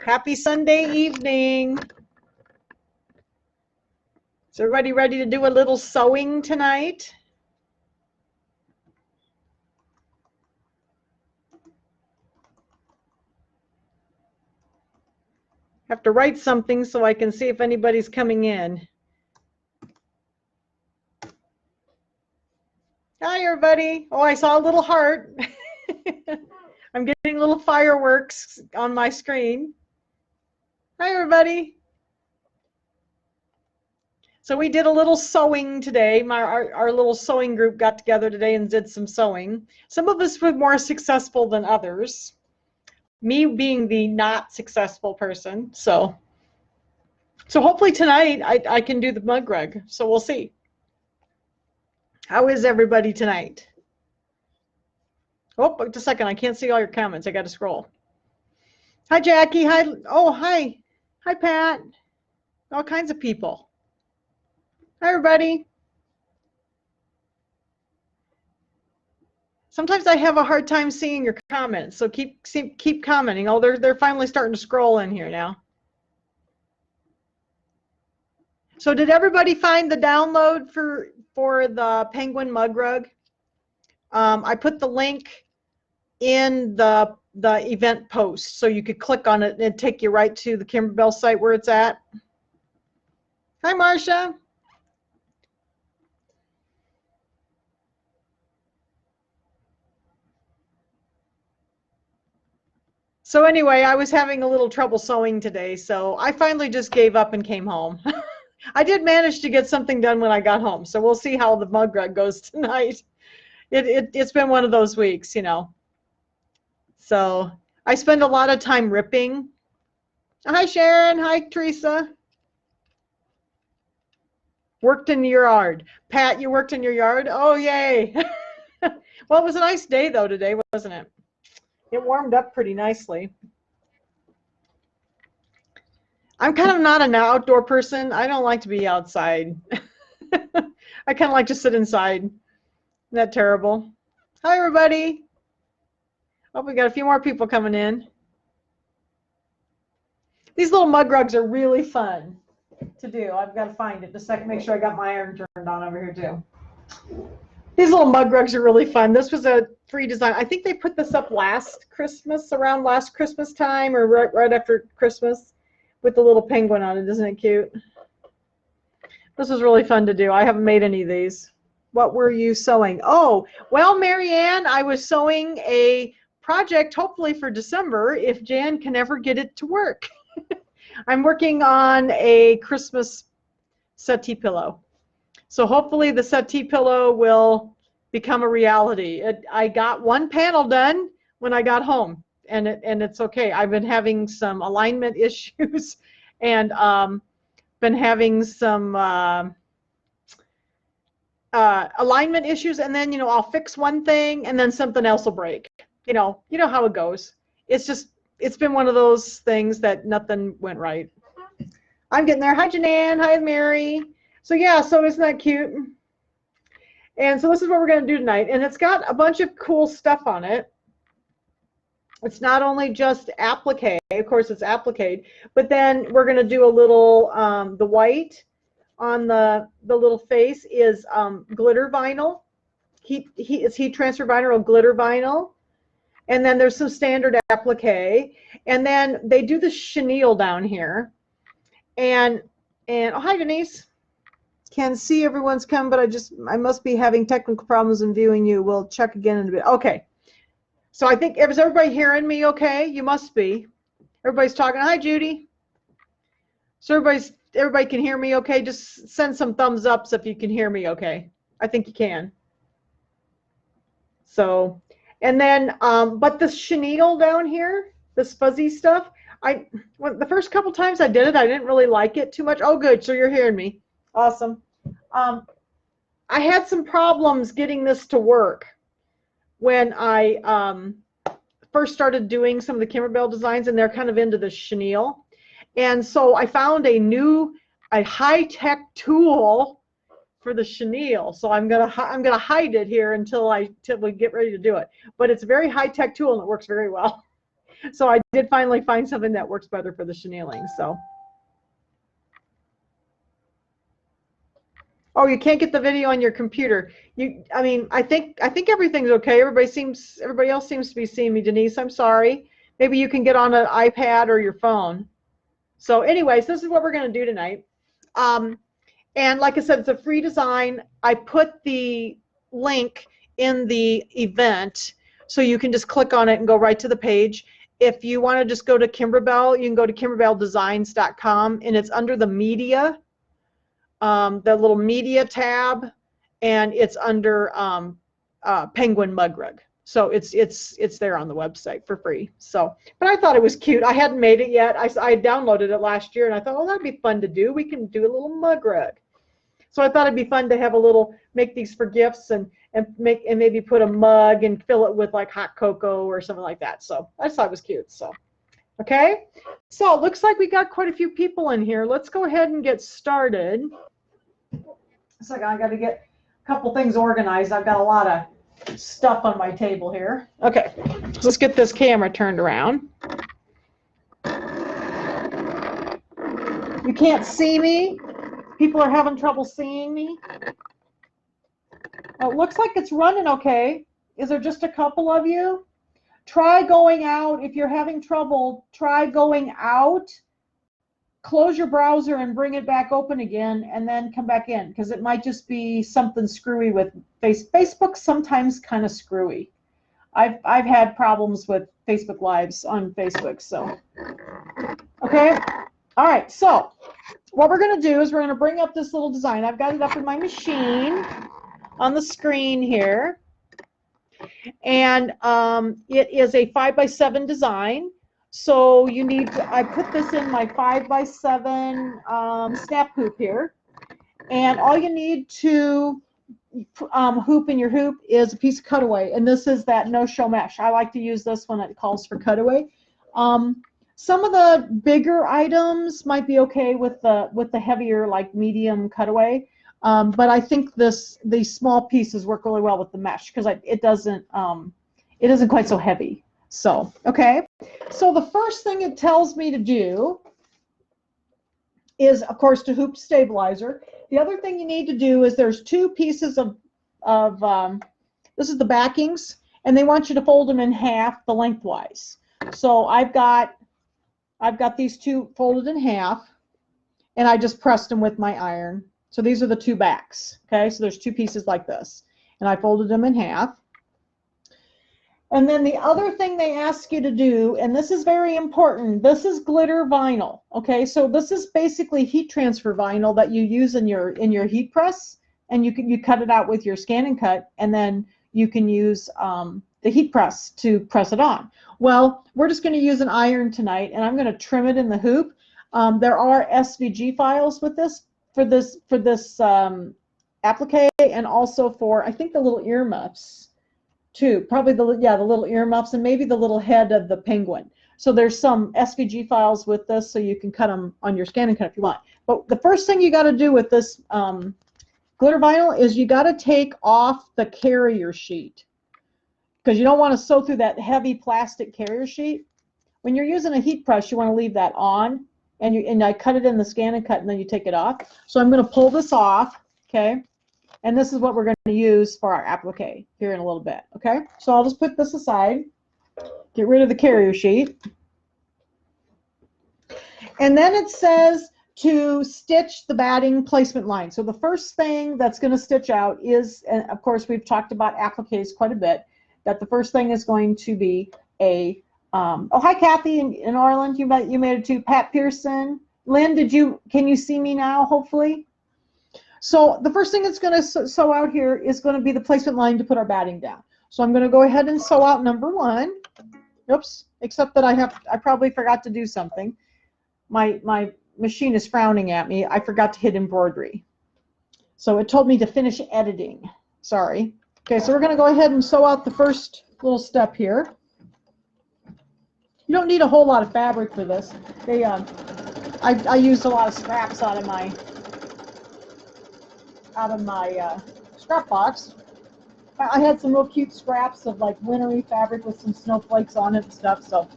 Happy Sunday evening. Is everybody ready to do a little sewing tonight? I have to write something so I can see if anybody's coming in. Hi, everybody. Oh, I saw a little heart. I'm getting little fireworks on my screen. Hi, everybody. So we did a little sewing today. Our little sewing group got together today and did some sewing. Some of us were more successful than others. Me being the not successful person. So hopefully tonight I can do the mug rug. So we'll see. How is everybody tonight? Oh, just a second. I can't see all your comments. I got to scroll. Hi, Jackie. Hi. Oh, hi. Hi, Pat. All kinds of people. Hi, everybody. Sometimes I have a hard time seeing your comments, so keep commenting. Oh, they're finally starting to scroll in here now. So did everybody find the download for the penguin mug rug? I put the link in the event post, so you could click on it and it'd take you right to the Kimberbell site where it's at. Hi, Marcia. So anyway, I was having a little trouble sewing today, so I finally just gave up and came home. I did manage to get something done when I got home, so we'll see how the mug rug goes tonight. It's been one of those weeks, you know. So I spend a lot of time ripping. Hi, Sharon. Hi, Teresa. Worked in your yard. Pat, you worked in your yard? Oh, yay. Well, it was a nice day, though, today, wasn't it? It warmed up pretty nicely. I'm kind of not an outdoor person. I don't like to be outside. I kind of like to sit inside. Isn't that terrible? Hi, everybody. Oh, we got a few more people coming in. These little mug rugs are really fun to do. I've got to find it. Just a second, make sure I got my iron turned on over here, too. These little mug rugs are really fun. This was a free design. I think they put this up last Christmas, around last Christmas time, or right after Christmas, with the little penguin on it. Isn't it cute? This was really fun to do. I haven't made any of these. What were you sewing? Oh, well, Marianne, I was sewing a project, hopefully for December, if Jan can ever get it to work. I'm working on a Christmas settee pillow. So hopefully the settee pillow will become a reality. I got one panel done when I got home, and it's okay. I've been having some alignment issues and been having some alignment issues, and then, you know, I'll fix one thing and then something else will break. You know how it goes. It's been one of those things that nothing went right. I'm getting there. Hi, Janan. Hi, Mary. So yeah, so isn't that cute? And so this is what we're going to do tonight. And it's got a bunch of cool stuff on it. It's not only just applique, of course it's applique, but then we're going to do a little, the white on the little face is glitter vinyl. It's heat transfer vinyl or glitter vinyl. And then there's some standard applique. And then they do the chenille down here. And oh, hi, Denise. Can see everyone's come, but I must be having technical problems in viewing you. We'll check again in a bit. Okay. So I think, is everybody hearing me okay? You must be. Everybody's talking. Hi, Judy. So everybody can hear me okay? Just send some thumbs ups if you can hear me okay. I think you can. So, and then, but this chenille down here, this fuzzy stuff, the first couple times I did it, I didn't really like it too much. Oh, good. So you're hearing me. Awesome. I had some problems getting this to work when I first started doing some of the Kimberbell designs, and they're kind of into the chenille. And so I found a high-tech tool for the chenille. So I'm gonna hide it here until we get ready to do it. But it's a very high-tech tool and it works very well. So I did finally find something that works better for the chenilling. So. Oh, you can't get the video on your computer. I mean, I think everything's okay. Everybody else seems to be seeing me, Denise. I'm sorry. Maybe you can get on an iPad or your phone. So anyways, this is what we're going to do tonight. And like I said, it's a free design. I put the link in the event, so you can just click on it and go right to the page. If you want to just go to Kimberbell, you can go to kimberbelldesigns.com, and it's under the media, the little media tab, and it's under penguin mug rug. So it's there on the website for free. So, but I thought it was cute. I hadn't made it yet. I downloaded it last year, and I thought, oh, that'd be fun to do. We can do a little mug rug. So I thought it'd be fun to have make these for gifts and maybe put a mug and fill it with like hot cocoa or something like that. So I just thought it was cute. So, okay. So it looks like we got quite a few people in here. Let's go ahead and get started. So I got to get a couple things organized. I've got a lot of stuff on my table here. Okay, so let's get this camera turned around. You can't see me? People are having trouble seeing me? It looks like it's running okay. Is there just a couple of you? Try going out. If you're having trouble, try going out. Close your browser and bring it back open again, and then come back in, because it might just be something screwy with Facebook's sometimes kind of screwy. I've had problems with Facebook Lives on Facebook. So, okay. All right. So what we're going to do is we're going to bring up this little design. I've got it up in my machine on the screen here. And it is a 5x7 design. So you need I put this in my 5x7 snap hoop here. And all you need to hoop in your hoop is a piece of cutaway. And this is that no-show mesh. I like to use this when it calls for cutaway. Some of the bigger items might be okay with the heavier, like medium cutaway. But I think these small pieces work really well with the mesh, because it isn't quite so heavy. So, okay. So the first thing it tells me to do is, of course, to hoop stabilizer. The other thing you need to do is there's two pieces of this is the backings, and they want you to fold them in half the lengthwise. So I've got these two folded in half, and I just pressed them with my iron. So these are the two backs. Okay, so there's two pieces like this, and I folded them in half. And then the other thing they ask you to do, and this is very important, this is glitter vinyl. Okay, so this is basically heat transfer vinyl that you use in your heat press, and you cut it out with your scan and cut, and then you can use the heat press to press it on. Well, we're just going to use an iron tonight, and I'm going to trim it in the hoop. There are SVG files with this for this applique, and also for, I think, the little earmuffs too. Probably the little earmuffs, and maybe the little head of the penguin. So there's some SVG files with this, so you can cut them on your scan and cut if you want. But the first thing you got to do with this glitter vinyl is you got to take off the carrier sheet, because you don't want to sew through that heavy plastic carrier sheet. When you're using a heat press, you want to leave that on, and I cut it in the scan and cut, and then you take it off. So I'm going to pull this off, okay? And this is what we're going to use for our applique here in a little bit, okay? So I'll just put this aside, get rid of the carrier sheet. And then it says to stitch the batting placement line. So the first thing that's going to stitch out is, and of course we've talked about appliques quite a bit, that the first thing is going to be a, oh, hi Kathy in Orland, you made it too. Pat Pearson. Lynn, can you see me now, hopefully? So the first thing that's going to sew out here is going to be the placement line to put our batting down. So I'm going to go ahead and sew out number one. Oops, except that I probably forgot to do something. My machine is frowning at me. I forgot to hit embroidery. So it told me to finish editing. Sorry. Okay, so we're going to go ahead and sew out the first little step here. You don't need a whole lot of fabric for this. I used a lot of scraps out of my scrap box. I had some real cute scraps of like wintry fabric with some snowflakes on it and stuff. So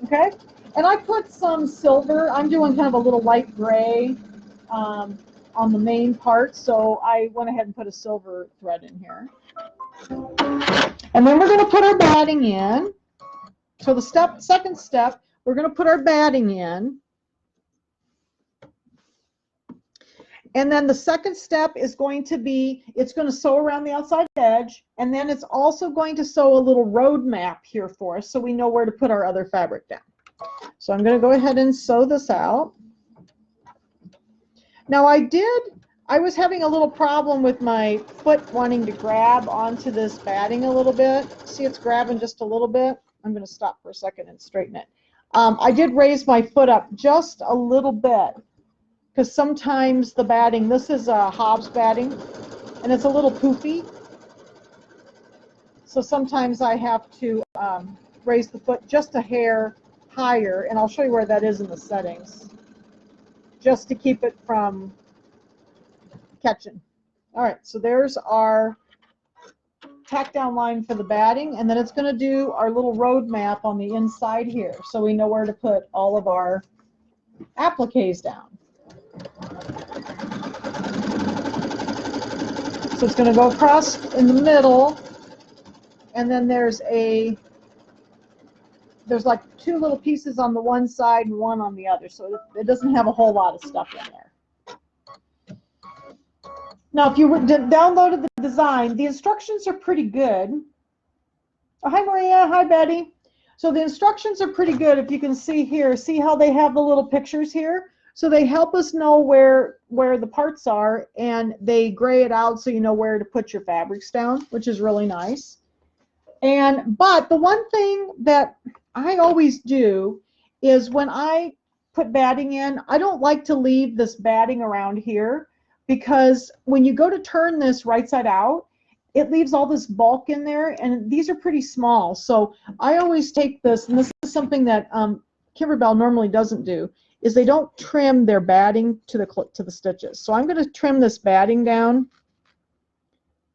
Okay, and I put some silver. I'm doing kind of a little light gray on the main part, so I went ahead and put a silver thread in here. And then we're going to put our batting in. So the second step, we're going to put our batting in. And then the second step is going to be, it's going to sew around the outside edge, and then it's also going to sew a little road map here for us so we know where to put our other fabric down. So I'm going to go ahead and sew this out. Now I was having a little problem with my foot wanting to grab onto this batting a little bit. See, it's grabbing just a little bit. I'm going to stop for a second and straighten it. I did raise my foot up just a little bit because sometimes the batting, this is a Hobbs batting, and it's a little poofy. So sometimes I have to raise the foot just a hair higher, and I'll show you where that is in the settings, just to keep it from catching. All right, so there's our tack down line for the batting, and then it's going to do our little road map on the inside here, so we know where to put all of our appliques down. So it's going to go across in the middle, and then there's like two little pieces on the one side and one on the other, so it doesn't have a whole lot of stuff in there. Now, if you downloaded the design, the instructions are pretty good. Oh, hi, Maria. Hi, Betty. So the instructions are pretty good. If you can see here, see how they have the little pictures here? So they help us know where the parts are, and they gray it out so you know where to put your fabrics down, which is really nice. But the one thing that I always do is when I put batting in, I don't like to leave this batting around here, because when you go to turn this right side out, it leaves all this bulk in there, and these are pretty small. So I always take this, and this is something that Kimberbell normally doesn't do, is they don't trim their batting to the stitches. So I'm going to trim this batting down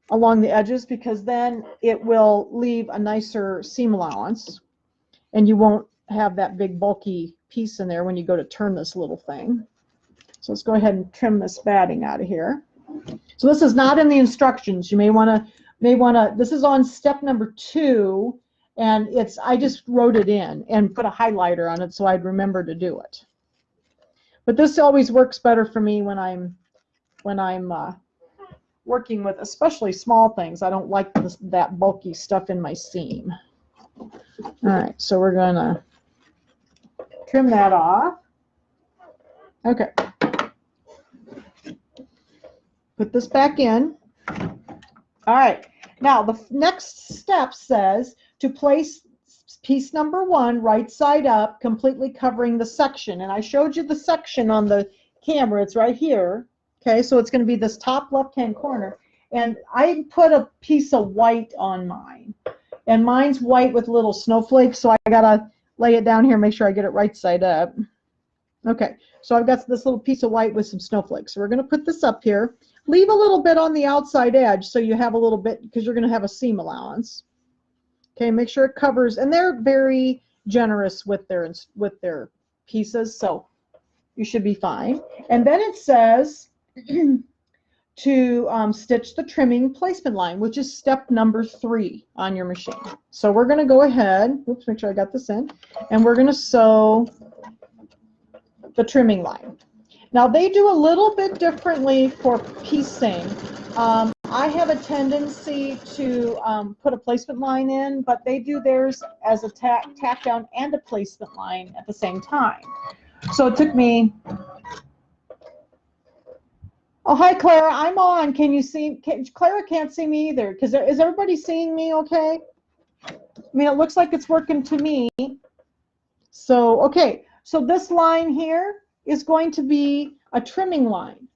along the edges, because then it will leave a nicer seam allowance, and you won't have that big bulky piece in there when you go to turn this little thing. So let's go ahead and trim this batting out of here. So this is not in the instructions. You may want to, this is on step number 2, and I just wrote it in and put a highlighter on it so I'd remember to do it. But this always works better for me when I'm working with especially small things. I don't like that bulky stuff in my seam. All right, so we're going to trim that off. Okay. Put this back in. All right. Now, the next step says to place piece number 1 right side up, completely covering the section. And I showed you the section on the camera. It's right here. Okay, so it's going to be this top left-hand corner. And I put a piece of white on mine. And mine's white with little snowflakes, so I got to lay it down here and make sure I get it right side up. Okay, so I've got this little piece of white with some snowflakes. So we're going to put this up here. Leave a little bit on the outside edge so you have a little bit, because you're going to have a seam allowance. Okay, make sure it covers, and they're very generous with their pieces, so you should be fine. And then it says to stitch the trimming placement line, which is step number 3 on your machine. So we're going to go ahead, oops, make sure I got this in, and we're going to sew the trimming line. Now they do a little bit differently for piecing. I have a tendency to put a placement line in, but they do theirs as a tack down and a placement line at the same time. So it took me, oh, hi Clara, I'm on. Can you see? Clara can't see me either, because is everybody seeing me okay? I mean, it looks like it's working to me. So, okay, so this line here is going to be a trimming line.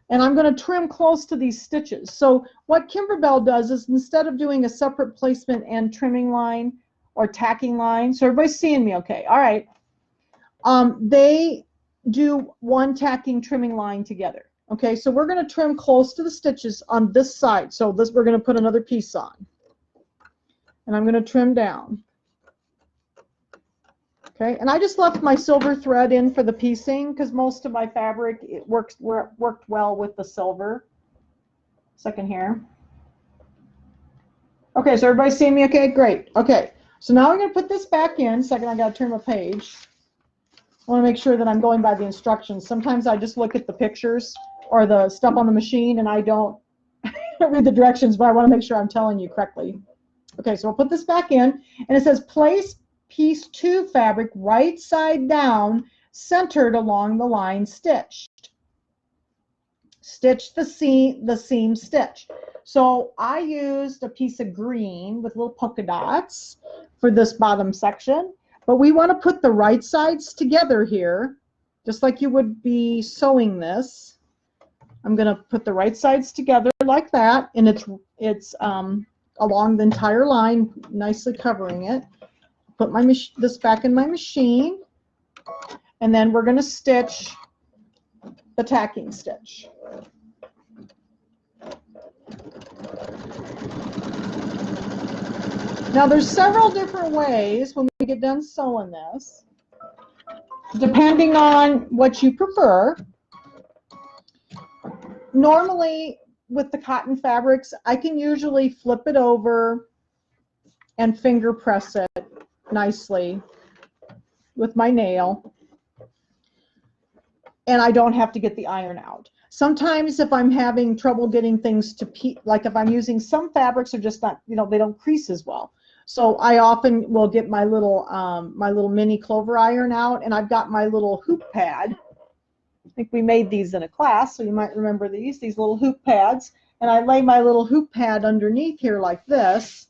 And I'm going to trim close to these stitches. So what Kimberbell does is, instead of doing a separate placement and trimming line or tacking line, so everybody's seeing me okay, all right, they do one tacking trimming line together. Okay, so we're going to trim close to the stitches on this side. So this, we're going to put another piece on. And I'm going to trim down. Okay, and I just left my silver thread in for the piecing because most of my fabric worked well with the silver. Second here. Okay, so everybody's seeing me okay? Great. Okay, so now I'm going to put this back in. Second, I got to turn my page. I want to make sure that I'm going by the instructions. Sometimes I just look at the pictures or the stuff on the machine and I don't read the directions, but I want to make sure I'm telling you correctly. Okay, so we'll put this back in, and it says place piece 2 fabric right side down, centered along the line stitched. Stitch the seam stitch. So I used a piece of green with little polka dots for this bottom section, but we want to put the right sides together here, just like you would be sewing this. I'm going to put the right sides together like that, and it's along the entire line, nicely covering it. Put this back in my machine, and then we're going to stitch the tacking stitch. Now there's several different ways when we get done sewing this, depending on what you prefer. Normally with the cotton fabrics, I can usually flip it over and finger press it nicely with my nail, and I don't have to get the iron out. Sometimes if I'm having trouble getting things to like if I'm using some fabrics are just not, they don't crease as well. So I often will get my little mini clover iron out, and I've got my little hoop pad. I think we made these in a class, so you might remember these little hoop pads. And I lay my little hoop pad underneath here like this,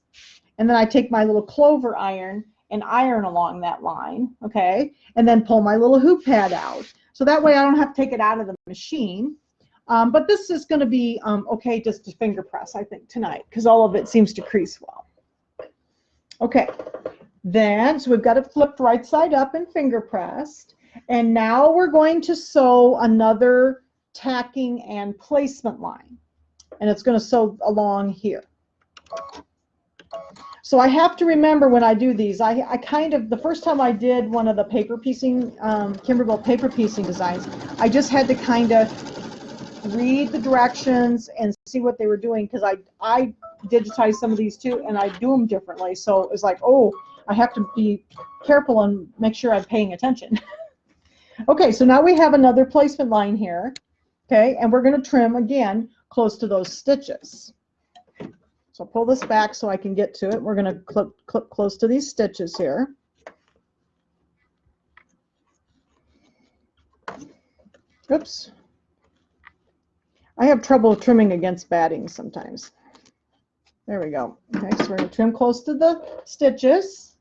and then I take my little clover iron and iron along that line, okay, and then pull my little hoop pad out. So that way I don't have to take it out of the machine. But this is going to be okay just to finger press, I think, tonight, because all of it seems to crease well. Okay, then, so we've got it flipped right side up and finger pressed. And now we're going to sew another tacking and placement line. And it's going to sew along here. So I have to remember when I do these, I kind of, the first time I did one of the paper piecing, Kimberbell paper piecing designs, I just had to kind of read the directions and see what they were doing, because I digitize some of these too, and I do them differently. So it's like, oh, I have to be careful and make sure I'm paying attention. Okay, so now we have another placement line here, okay, and we're going to trim again close to those stitches. So I'll pull this back so I can get to it. We're going to clip close to these stitches here. Oops. I have trouble trimming against batting sometimes. There we go. Okay, so we're going to trim close to the stitches.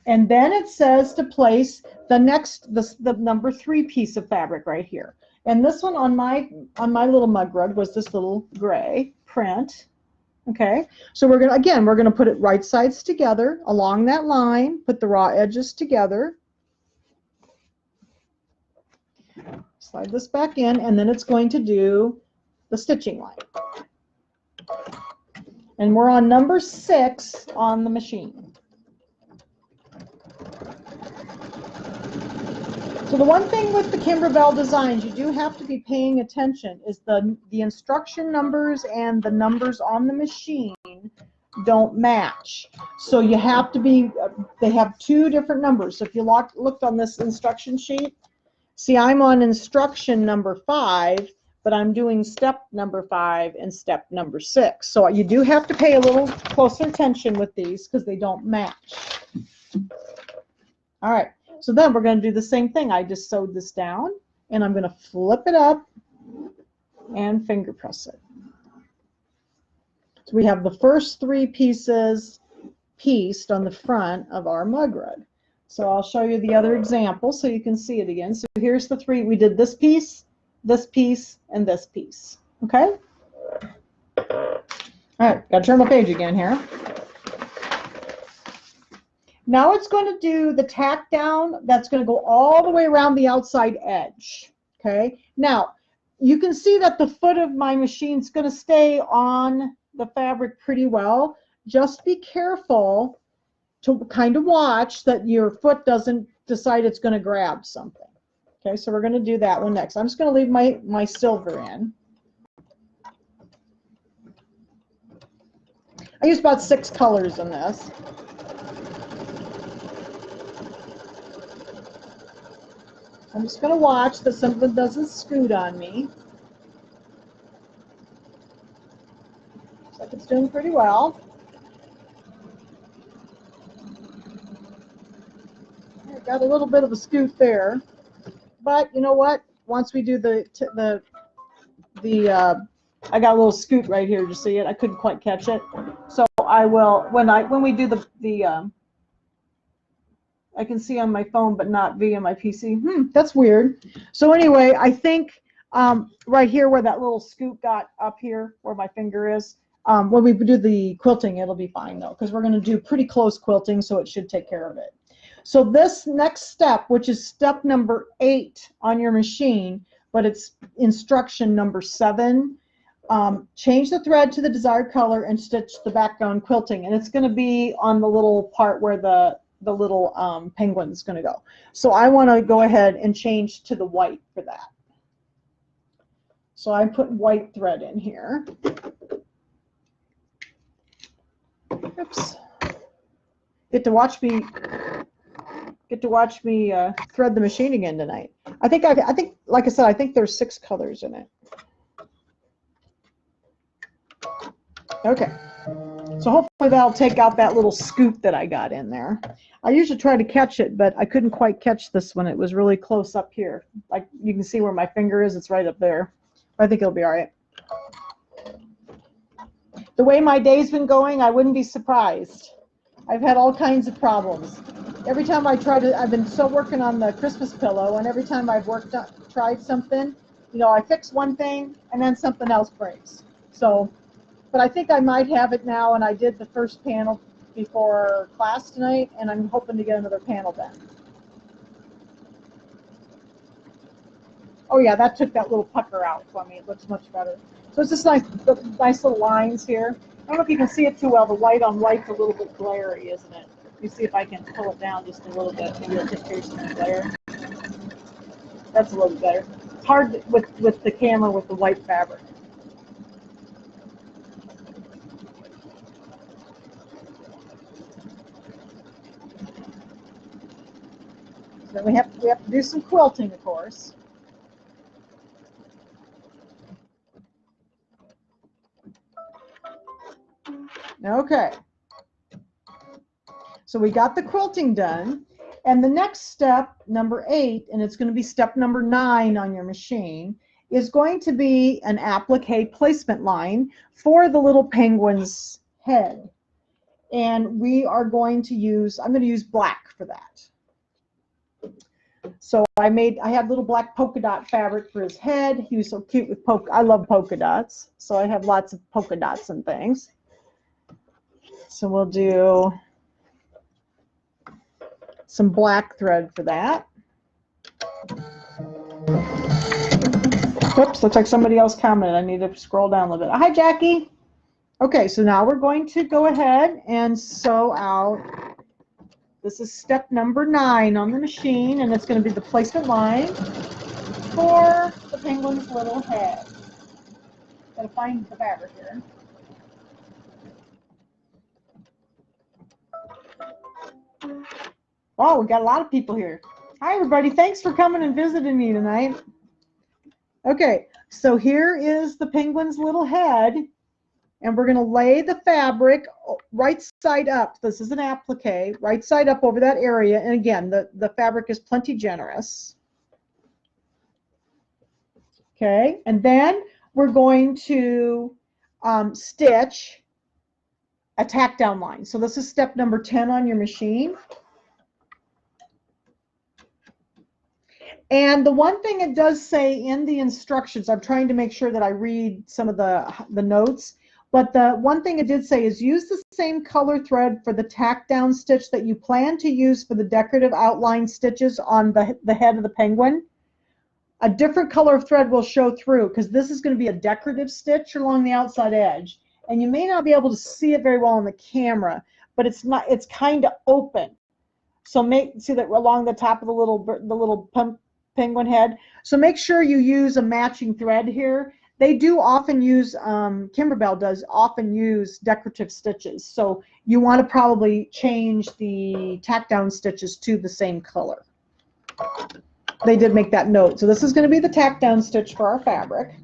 And then it says to place the number 3 piece of fabric right here. And this one on my little mug rug was this little gray print. Okay, so we're going to put it right sides together along that line, put the raw edges together. Slide this back in, and then it's going to do the stitching line. And we're on number 6 on the machine. So the one thing with the Kimberbell designs you do have to be paying attention is the instruction numbers and the numbers on the machine don't match. So you have to be, they have 2 different numbers. So if you looked on this instruction sheet, see, I'm on instruction number 5, but I'm doing step number 5 and step number 6. So you do have to pay a little closer attention with these because they don't match. All right. So then we're going to do the same thing. I just sewed this down, and I'm going to flip it up and finger press it. So we have the first 3 pieces pieced on the front of our mug rug. So I'll show you the other example so you can see it again. So here's the 3. We did this piece, and this piece. Okay? All right, got to turn my page again here. Now it's going to do the tack down. That's going to go all the way around the outside edge. Okay. Now you can see that the foot of my machine is going to stay on the fabric pretty well. Just be careful to kind of watch that your foot doesn't decide it's going to grab something. Okay, so we're going to do that one next. I'm just going to leave my silver in. I use about 6 colors in this. I'm just going to watch that something doesn't scoot on me. Looks like it's doing pretty well. I got a little bit of a scoot there. But you know what? Once we do I got a little scoot right here. Did you see it? I couldn't quite catch it. So I will, when we do I can see on my phone, but not via my PC. That's weird. So anyway, I think right here where that little scoot got up here, where my finger is, when we do the quilting, it'll be fine though, because we're going to do pretty close quilting, so it should take care of it. So this next step, which is step number 8 on your machine, but it's instruction number 7, change the thread to the desired color and stitch the background quilting. And it's going to be on the little part where the little penguin is going to go. So I want to go ahead and change to the white for that. So I put white thread in here. Oops. Get to watch me thread the machine again tonight. I think like I said, I think there's 6 colors in it. Okay. So hopefully that'll take out that little scoop that I got in there. I usually try to catch it, but I couldn't quite catch this one. It was really close up here. Like you can see where my finger is, it's right up there. I think it'll be all right. The way my day's been going, I wouldn't be surprised. I've had all kinds of problems. Every time I've been still working on the Christmas pillow, and every time I've tried something, you know, I fix one thing and then something else breaks. So, but I think I might have it now, and I did the first panel before class tonight, and I'm hoping to get another panel done. Oh yeah, that took that little pucker out for me. It looks much better. So it's just nice little lines here. I don't know if you can see it too well. The white on white's a little bit glary, isn't it? Let me see if I can pull it down just a little bit. Maybe it'll take care of some glare. That's a little better. It's hard with the camera with the white fabric. So we have to do some quilting, of course. Okay. So we got the quilting done, and the next step, number 8, and it's going to be step number 9 on your machine, is going to be an applique placement line for the little penguin's head. And we are going to use, I'm going to use black for that. So I had little black polka dot fabric for his head. He was so cute with I love polka dots, so I have lots of polka dots and things. So we'll do some black thread for that. Whoops, looks like somebody else commented. I need to scroll down a little bit. Hi, Jackie. Okay, so now we're going to go ahead and sew out. This is step number 9 on the machine, and it's going to be the placement line for the penguin's little head. Gotta find the fabric here. Oh, we got a lot of people here. Hi, everybody. Thanks for coming and visiting me tonight. Okay, so here is the penguin's little head, and we're going to lay the fabric right side up. This is an applique, right side up over that area. And again, the fabric is plenty generous. Okay, and then we're going to stitch a tack down line. So this is step number 10 on your machine. And the one thing it does say in the instructions, I'm trying to make sure that I read some of the notes, but the one thing it did say is use the same color thread for the tack down stitch that you plan to use for the decorative outline stitches on the head of the penguin. A different color of thread will show through, because this is going to be a decorative stitch along the outside edge. And you may not be able to see it very well on the camera, but it's not, it's kind of open. So see that along the top of the little penguin head. So make sure you use a matching thread here. They do often use, Kimberbell does often use decorative stitches. So you want to probably change the tack down stitches to the same color. They did make that note. So this is going to be the tack down stitch for our fabric.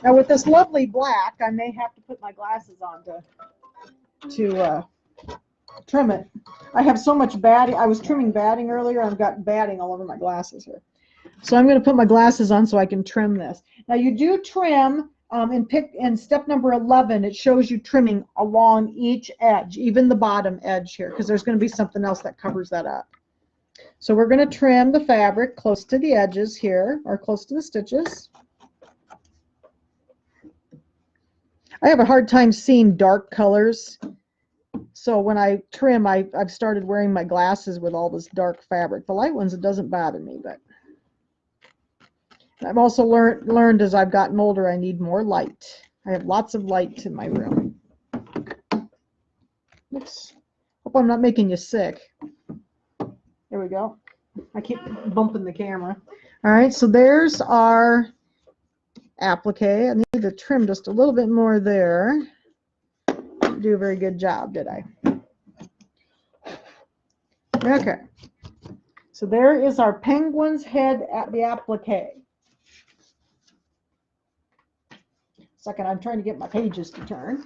Now with this lovely black, I may have to put my glasses on to trim it. I have so much batting. I was trimming batting earlier. I've got batting all over my glasses here. So I'm going to put my glasses on so I can trim this. Now you do trim in step number 11. It shows you trimming along each edge, even the bottom edge here, because there's going to be something else that covers that up. So we're going to trim the fabric close to the edges here, or close to the stitches. I have a hard time seeing dark colors, so when I trim, I've started wearing my glasses with all this dark fabric. The light ones, it doesn't bother me, but I've also learned as I've gotten older, I need more light. I have lots of light in my room. Oops. Hope I'm not making you sick. There we go. I keep bumping the camera. All right, so there's our applique. I need to trim just a little bit more there. Didn't do a very good job, did I? Okay. So there is our penguin's head at the applique. Second, I'm trying to get my pages to turn.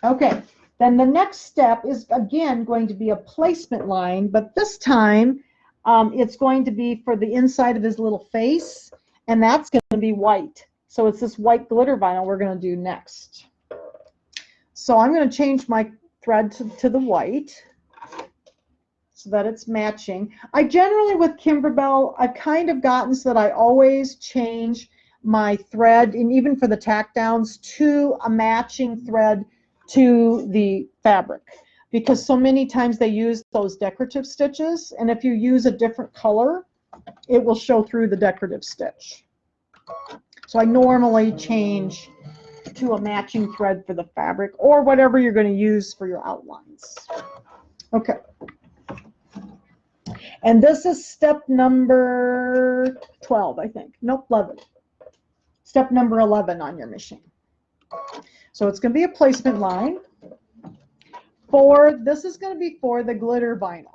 Okay. Then the next step is again going to be a placement line, but this time it's going to be for the inside of his little face. And that's going to be white. So it's this white glitter vinyl we're going to do next. So I'm going to change my thread to the white so that it's matching. I generally, with Kimberbell, I've kind of gotten so that I always change my thread, and even for the tack downs, to a matching thread to the fabric. Because so many times they use those decorative stitches, and if you use a different color, it will show through the decorative stitch. So I normally change to a matching thread for the fabric or whatever you're going to use for your outlines. Okay. And this is step number 12, I think. Nope, 11. Step number 11 on your machine. So it's going to be a placement line. This is going to be for the glitter vinyl.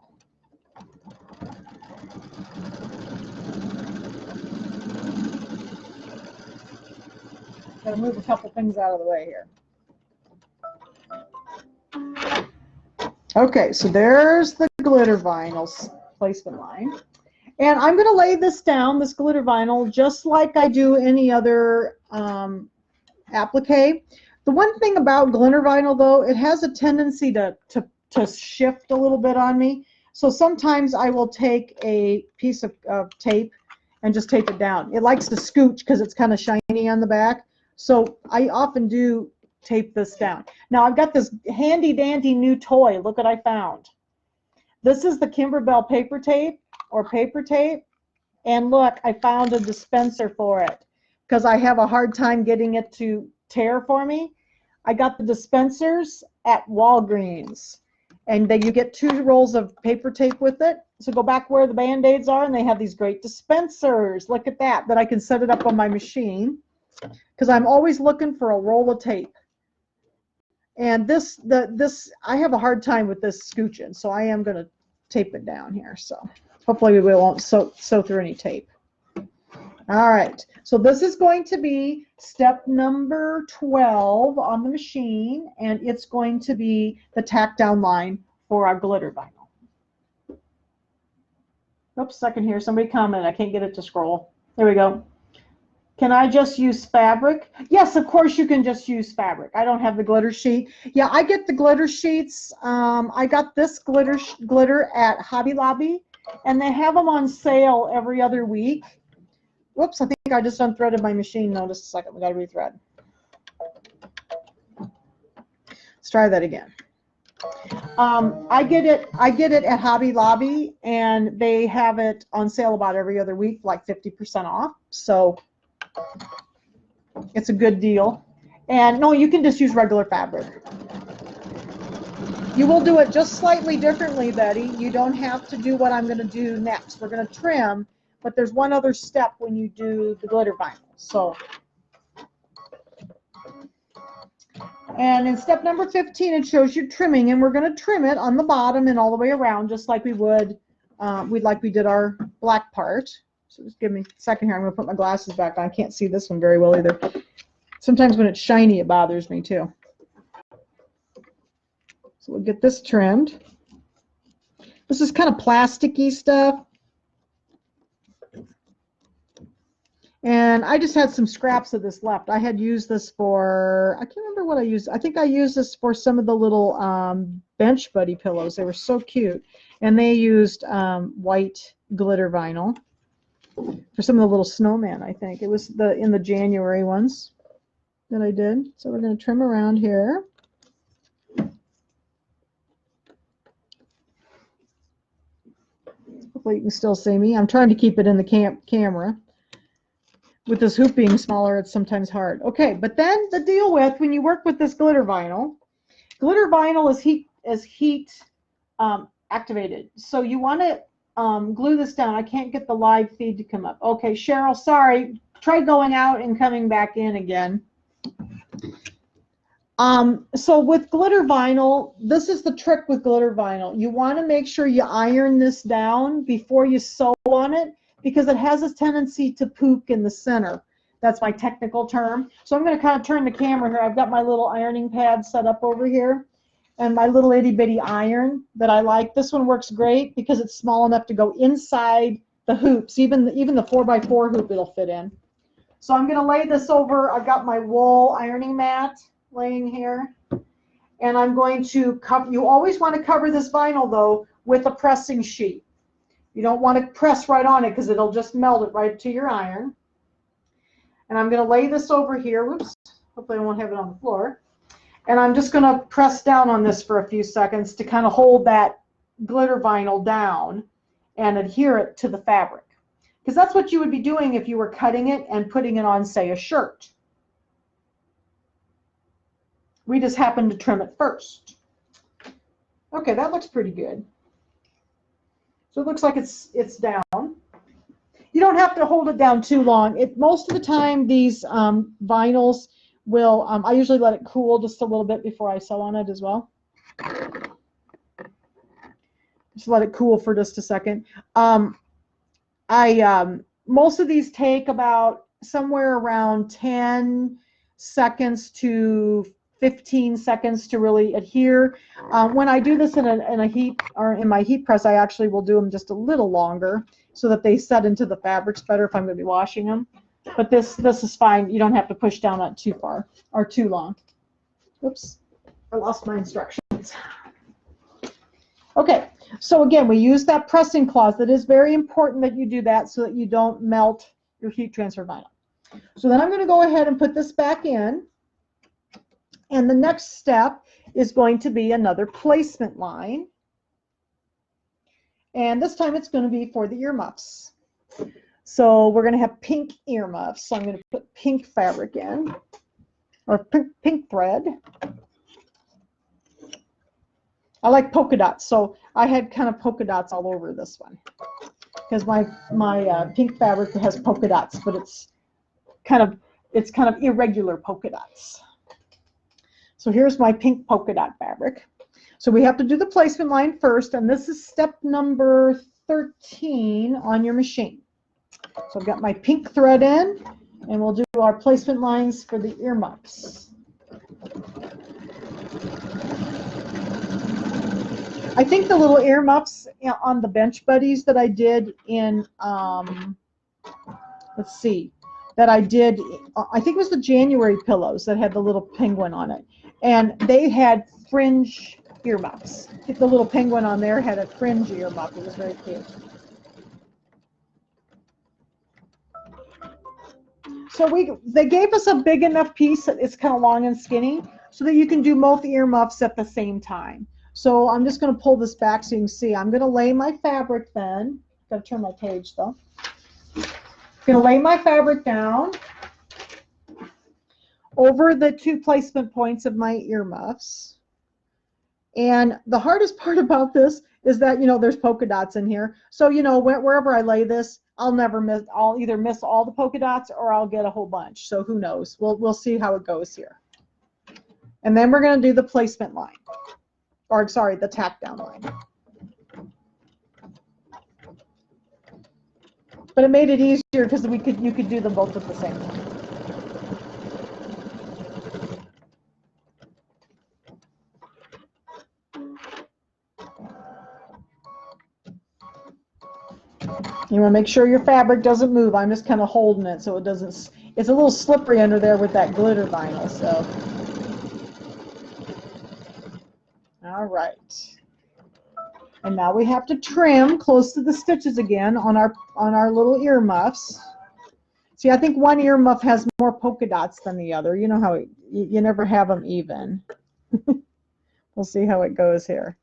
Gotta move a couple things out of the way here. Okay, so there's the glitter vinyl placement line. And I'm going to lay this down, this glitter vinyl, just like I do any other applique. The one thing about glitter vinyl, though, it has a tendency to shift a little bit on me. So sometimes I will take a piece of tape and just tape it down. It likes to scooch because it's kind of shiny on the back. So I often do tape this down. Now I've got this handy dandy new toy. Look what I found. This is the Kimberbell paper tape or paper tape. And look, I found a dispenser for it because I have a hard time getting it to tear for me. I got the dispensers at Walgreens. And then you get 2 rolls of paper tape with it. So go back where the Band-Aids are, and they have these great dispensers. Look at that I can set it up on my machine. Because I'm always looking for a roll of tape. And I have a hard time with this scooching, so I am going to tape it down here. So hopefully we won't sew through any tape. All right, so this is going to be step number 12 on the machine, and it's going to be the tack down line for our glitter vinyl. Oops, second here, somebody commented, I can't get it to scroll. There we go. Can I just use fabric? Yes, of course you can just use fabric. I don't have the glitter sheet. Yeah, I get the glitter sheets. I got this glitter at Hobby Lobby, and they have them on sale every other week. Whoops, I think I just unthreaded my machine. No, just a second. We got to rethread. Let's try that again. I get it at Hobby Lobby, and they have it on sale about every other week, like 50% off. So it's a good deal. And no, you can just use regular fabric. You will do it just slightly differently, Betty. You don't have to do what I'm going to do next. We're going to trim, but there's one other step when you do the glitter vinyl. So, and in step number 15, it shows you trimming, and we're going to trim it on the bottom and all the way around, just like we would, like we did our black part. So just give me a second here. I'm going to put my glasses back on. I can't see this one very well either. Sometimes when it's shiny, it bothers me too. So we'll get this trimmed. This is kind of plasticky stuff. And I just had some scraps of this left. I had used this for, I can't remember what I used. I think I used this for some of the little bench buddy pillows. They were so cute. And they used white glitter vinyl for some of the little snowmen, I think. It was in the January ones that I did. So we're going to trim around here. Hopefully you can still see me. I'm trying to keep it in the camera. With this hoop being smaller, it's sometimes hard. Okay, but then the deal with when you work with this glitter vinyl is heat activated. So you want to glue this down. I can't get the live feed to come up. Okay, Cheryl, sorry. Try going out and coming back in again. So with glitter vinyl, this is the trick with glitter vinyl. You want to make sure you iron this down before you sew on it, because it has a tendency to pook in the center. That's my technical term. So I'm going to kind of turn the camera here. I've got my little ironing pad set up over here and my little itty bitty iron that I like. This one works great because it's small enough to go inside the hoops. Even the 4x4 hoop it'll fit in. So I'm going to lay this over. I've got my wool ironing mat laying here. And I'm going to cover, you always want to cover this vinyl though with a pressing sheet. You don't want to press right on it because it'll just melt it right to your iron. And I'm going to lay this over here. Whoops. Hopefully I won't have it on the floor. And I'm just going to press down on this for a few seconds to kind of hold that glitter vinyl down and adhere it to the fabric. Because that's what you would be doing if you were cutting it and putting it on, say, a shirt. We just happened to trim it first. Okay, that looks pretty good. So it looks like it's down. You don't have to hold it down too long. Most of the time, these vinyls will, I usually let it cool just a little bit before I sew on it as well. Just let it cool for just a second. Most of these take about somewhere around 10 seconds to 15 seconds to really adhere. When I do this in a heat or in my heat press, I actually will do them just a little longer so that they set into the fabrics better if I'm going to be washing them. But this is fine. You don't have to push down that too far or too long. Oops, I lost my instructions. Okay, so again, we use that pressing clause. It is very important that you do that so that you don't melt your heat transfer vinyl. So then I'm going to go ahead and put this back in. And the next step is going to be another placement line. And this time it's going to be for the earmuffs. So we're going to have pink earmuffs. So I'm going to put pink fabric in, or pink thread. I like polka dots, so I had kind of polka dots all over this one. Because my pink fabric has polka dots, but it's kind of irregular polka dots. So here's my pink polka dot fabric. So we have to do the placement line first, and this is step number 13 on your machine. So I've got my pink thread in, and we'll do our placement lines for the earmuffs. I think the little earmuffs on the bench buddies that I did in, let's see, that I did, I think it was the January pillows that had the little penguin on it. And they had fringe earmuffs. The little penguin on there had a fringe earmuff. It was very cute. So they gave us a big enough piece that it's kind of long and skinny so that you can do both earmuffs at the same time. So I'm just going to pull this back so you can see. I'm going to lay my fabric then. Got to turn my page though. I'm going to lay my fabric down over the 2 placement points of my earmuffs. And the hardest part about this is that, you know, there's polka dots in here. So, you know, wherever I lay this, I'll never miss, I'll either miss all the polka dots or I'll get a whole bunch. So who knows? We'll see how it goes here. And then we're going to do the placement line. Or sorry, the tack down line. But it made it easier because you could do them both at the same time. You want to make sure your fabric doesn't move. I'm just kind of holding it so it doesn't. It's a little slippery under there with that glitter vinyl. So, all right. And now we have to trim close to the stitches again on our little earmuffs. See, I think one earmuff has more polka dots than the other. You know how you never have them even. We'll see how it goes here.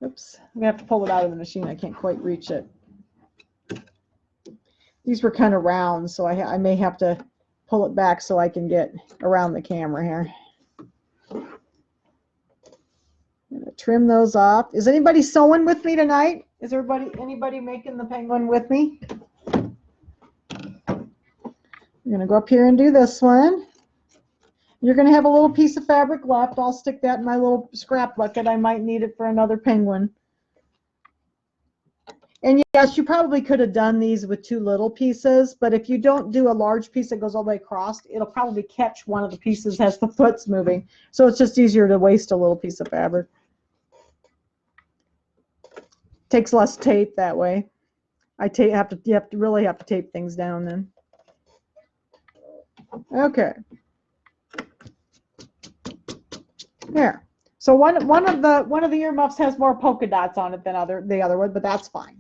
Oops, I'm going to have to pull it out of the machine. I can't quite reach it. These were kind of round, so I may have to pull it back so I can get around the camera here. I'm going to trim those off. Is anybody sewing with me tonight? Is anybody making the penguin with me? I'm going to go up here and do this one. You're going to have a little piece of fabric left. I'll stick that in my little scrap bucket. I might need it for another penguin. And yes, you probably could have done these with 2 little pieces, but if you don't do a large piece that goes all the way across, it'll probably catch one of the pieces as the foot's moving. So it's just easier to waste a little piece of fabric. Takes less tape that way. You really have to tape things down then. Okay. There. So one of the earmuffs has more polka dots on it than the other one, but that's fine.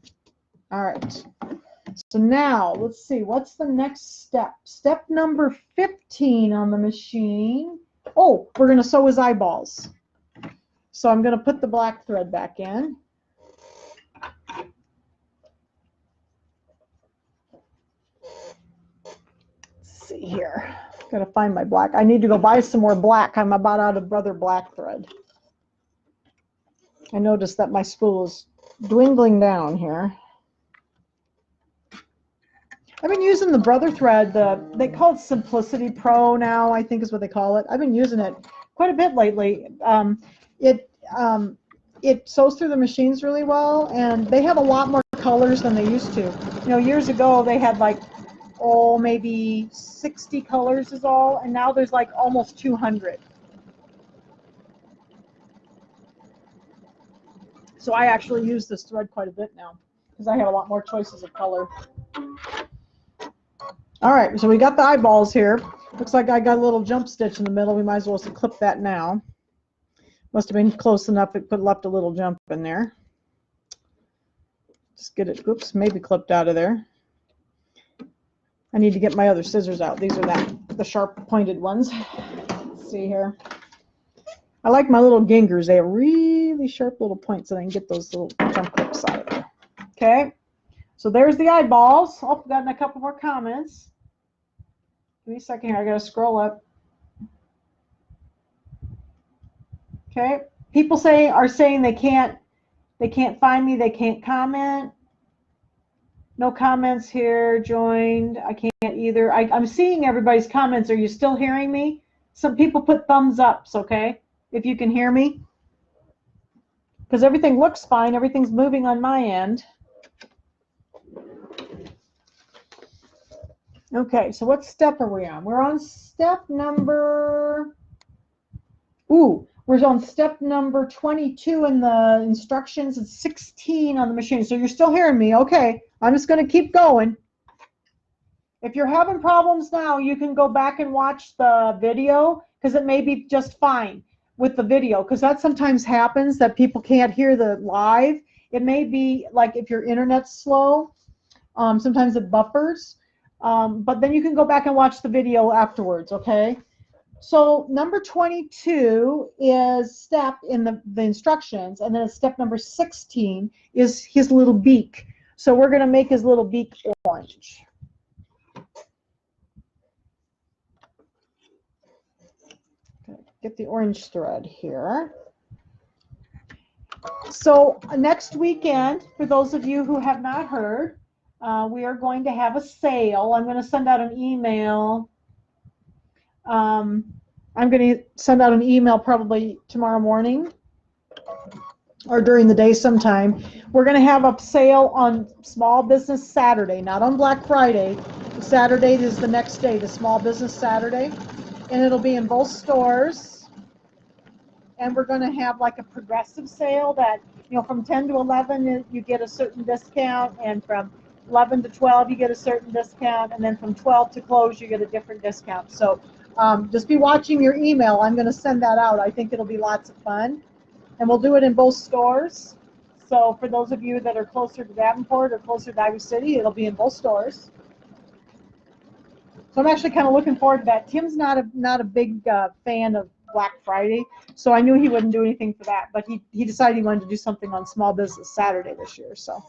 All right. So now let's see, what's the next step? Step number 15 on the machine. Oh, we're going to sew his eyeballs. So I'm going to put the black thread back in. Let's see here. Got to find my black. I need to go buy some more black. I'm about out of Brother Black thread. I noticed that my spool is dwindling down here. I've been using the Brother thread. They call it Simplicity Pro now, I think is what they call it. I've been using it quite a bit lately. It sews through the machines really well, and they have a lot more colors than they used to. You know, years ago they had like, oh, maybe 60 colors is all, and now there's like almost 200. So I actually use this thread quite a bit now because I have a lot more choices of color. All right, so we got the eyeballs here. Looks like I got a little jump stitch in the middle. We might as well clip that now. Must have been close enough. It left a little jump in there. Just get it, oops, maybe clipped out of there. I need to get my other scissors out. These are the sharp pointed ones. Let's see here. I like my little gingers. They have really sharp little points, so I can get those little jump clips out of there. Okay, so there's the eyeballs. Oh, I've gotten a couple more comments. Give me a second here. I gotta scroll up. Okay, people are saying they can't find me. They can't comment. No comments here. Joined. I can't either. I'm seeing everybody's comments. Are you still hearing me? Some people put thumbs ups. Okay, if you can hear me, because everything looks fine. Everything's moving on my end. Okay, so what step are we on? We're on step number. We're on step number 22 in the instructions. It's 16 on the machine. So you're still hearing me. Okay, I'm just going to keep going. If you're having problems now, you can go back and watch the video because it may be just fine with the video, because that sometimes happens that people can't hear the live. It may be like if your internet's slow, sometimes it buffers. But then you can go back and watch the video afterwards, okay? So number 22 is step in the instructions, and then step number 16 is his little beak. So we're going to make his little beak orange. Get the orange thread here. So next weekend, for those of you who have not heard, we are going to have a sale. I'm going to send out an email. I'm going to send out an email probably tomorrow morning or during the day sometime. We're going to have a sale on Small Business Saturday, not on Black Friday. Saturday is the next day, the Small Business Saturday. And it'll be in both stores. And we're going to have like a progressive sale that, you know, from 10 to 11 you get a certain discount, and from 11 to 12 you get a certain discount, and then from 12 to close you get a different discount. So just be watching your email. I'm going to send that out. I think it'll be lots of fun. And we'll do it in both stores. So for those of you that are closer to Davenport or closer to Iowa City, it'll be in both stores. So I'm actually kind of looking forward to that. Tim's not a big fan of Black Friday, so I knew he wouldn't do anything for that, but he decided he wanted to do something on Small Business Saturday this year. So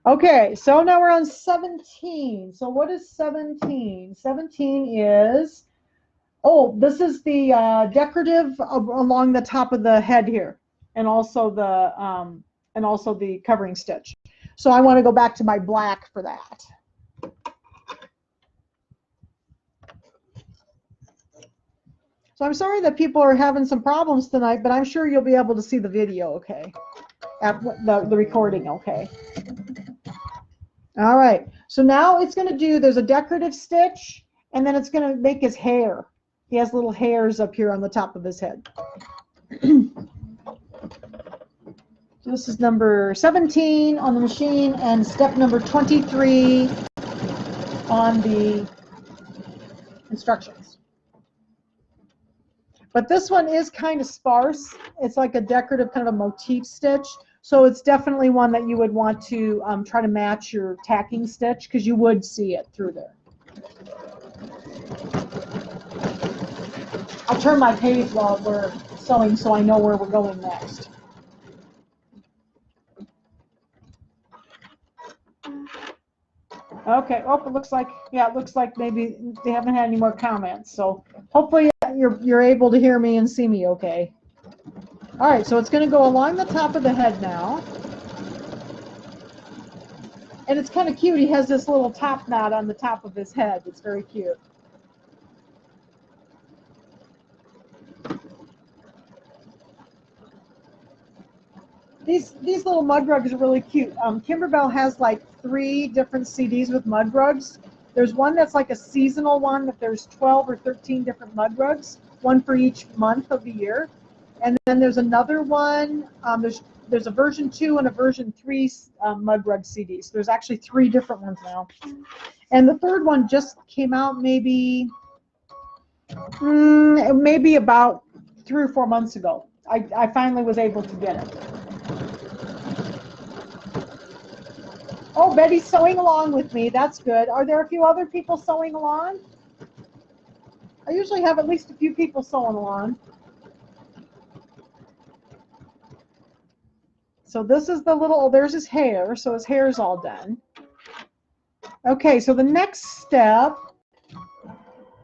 okay, so now we're on 17. So what is 17? 17 is, oh, this is the decorative along the top of the head here, and also the covering stitch. So I want to go back to my black for that. So I'm sorry that people are having some problems tonight, but I'm sure you'll be able to see the video okay, at the recording okay. All right, so now it's going to do, there's a decorative stitch, and then it's going to make his hair. He has little hairs up here on the top of his head. So this is number 17 on the machine, and step number 23 on the instructions. But this one is kind of sparse. It's like a decorative kind of a motif stitch. So it's definitely one that you would want to try to match your tacking stitch, because you would see it through there. I'll turn my page while we're sewing so I know where we're going next. Okay, oh, it looks like, yeah, it looks like maybe they haven't had any more comments. So hopefully you're able to hear me and see me okay. All right, so it's going to go along the top of the head now. And it's kind of cute. He has this little top knot on the top of his head. It's very cute. These little mud rugs are really cute. Kimberbell has like 3 different CDs with mud rugs. There's one that's like a seasonal one that there's 12 or 13 different mud rugs, one for each month of the year. And then there's another one, there's a version 2 and a version 3 mud rug CDs. So there's actually 3 different ones now. And the third one just came out maybe about 3 or 4 months ago. I finally was able to get it. Oh, Betty's sewing along with me. That's good. Are there a few other people sewing along? I usually have at least a few people sewing along. So this is the little, oh, there's his hair. So his hair is all done. Okay, so the next step,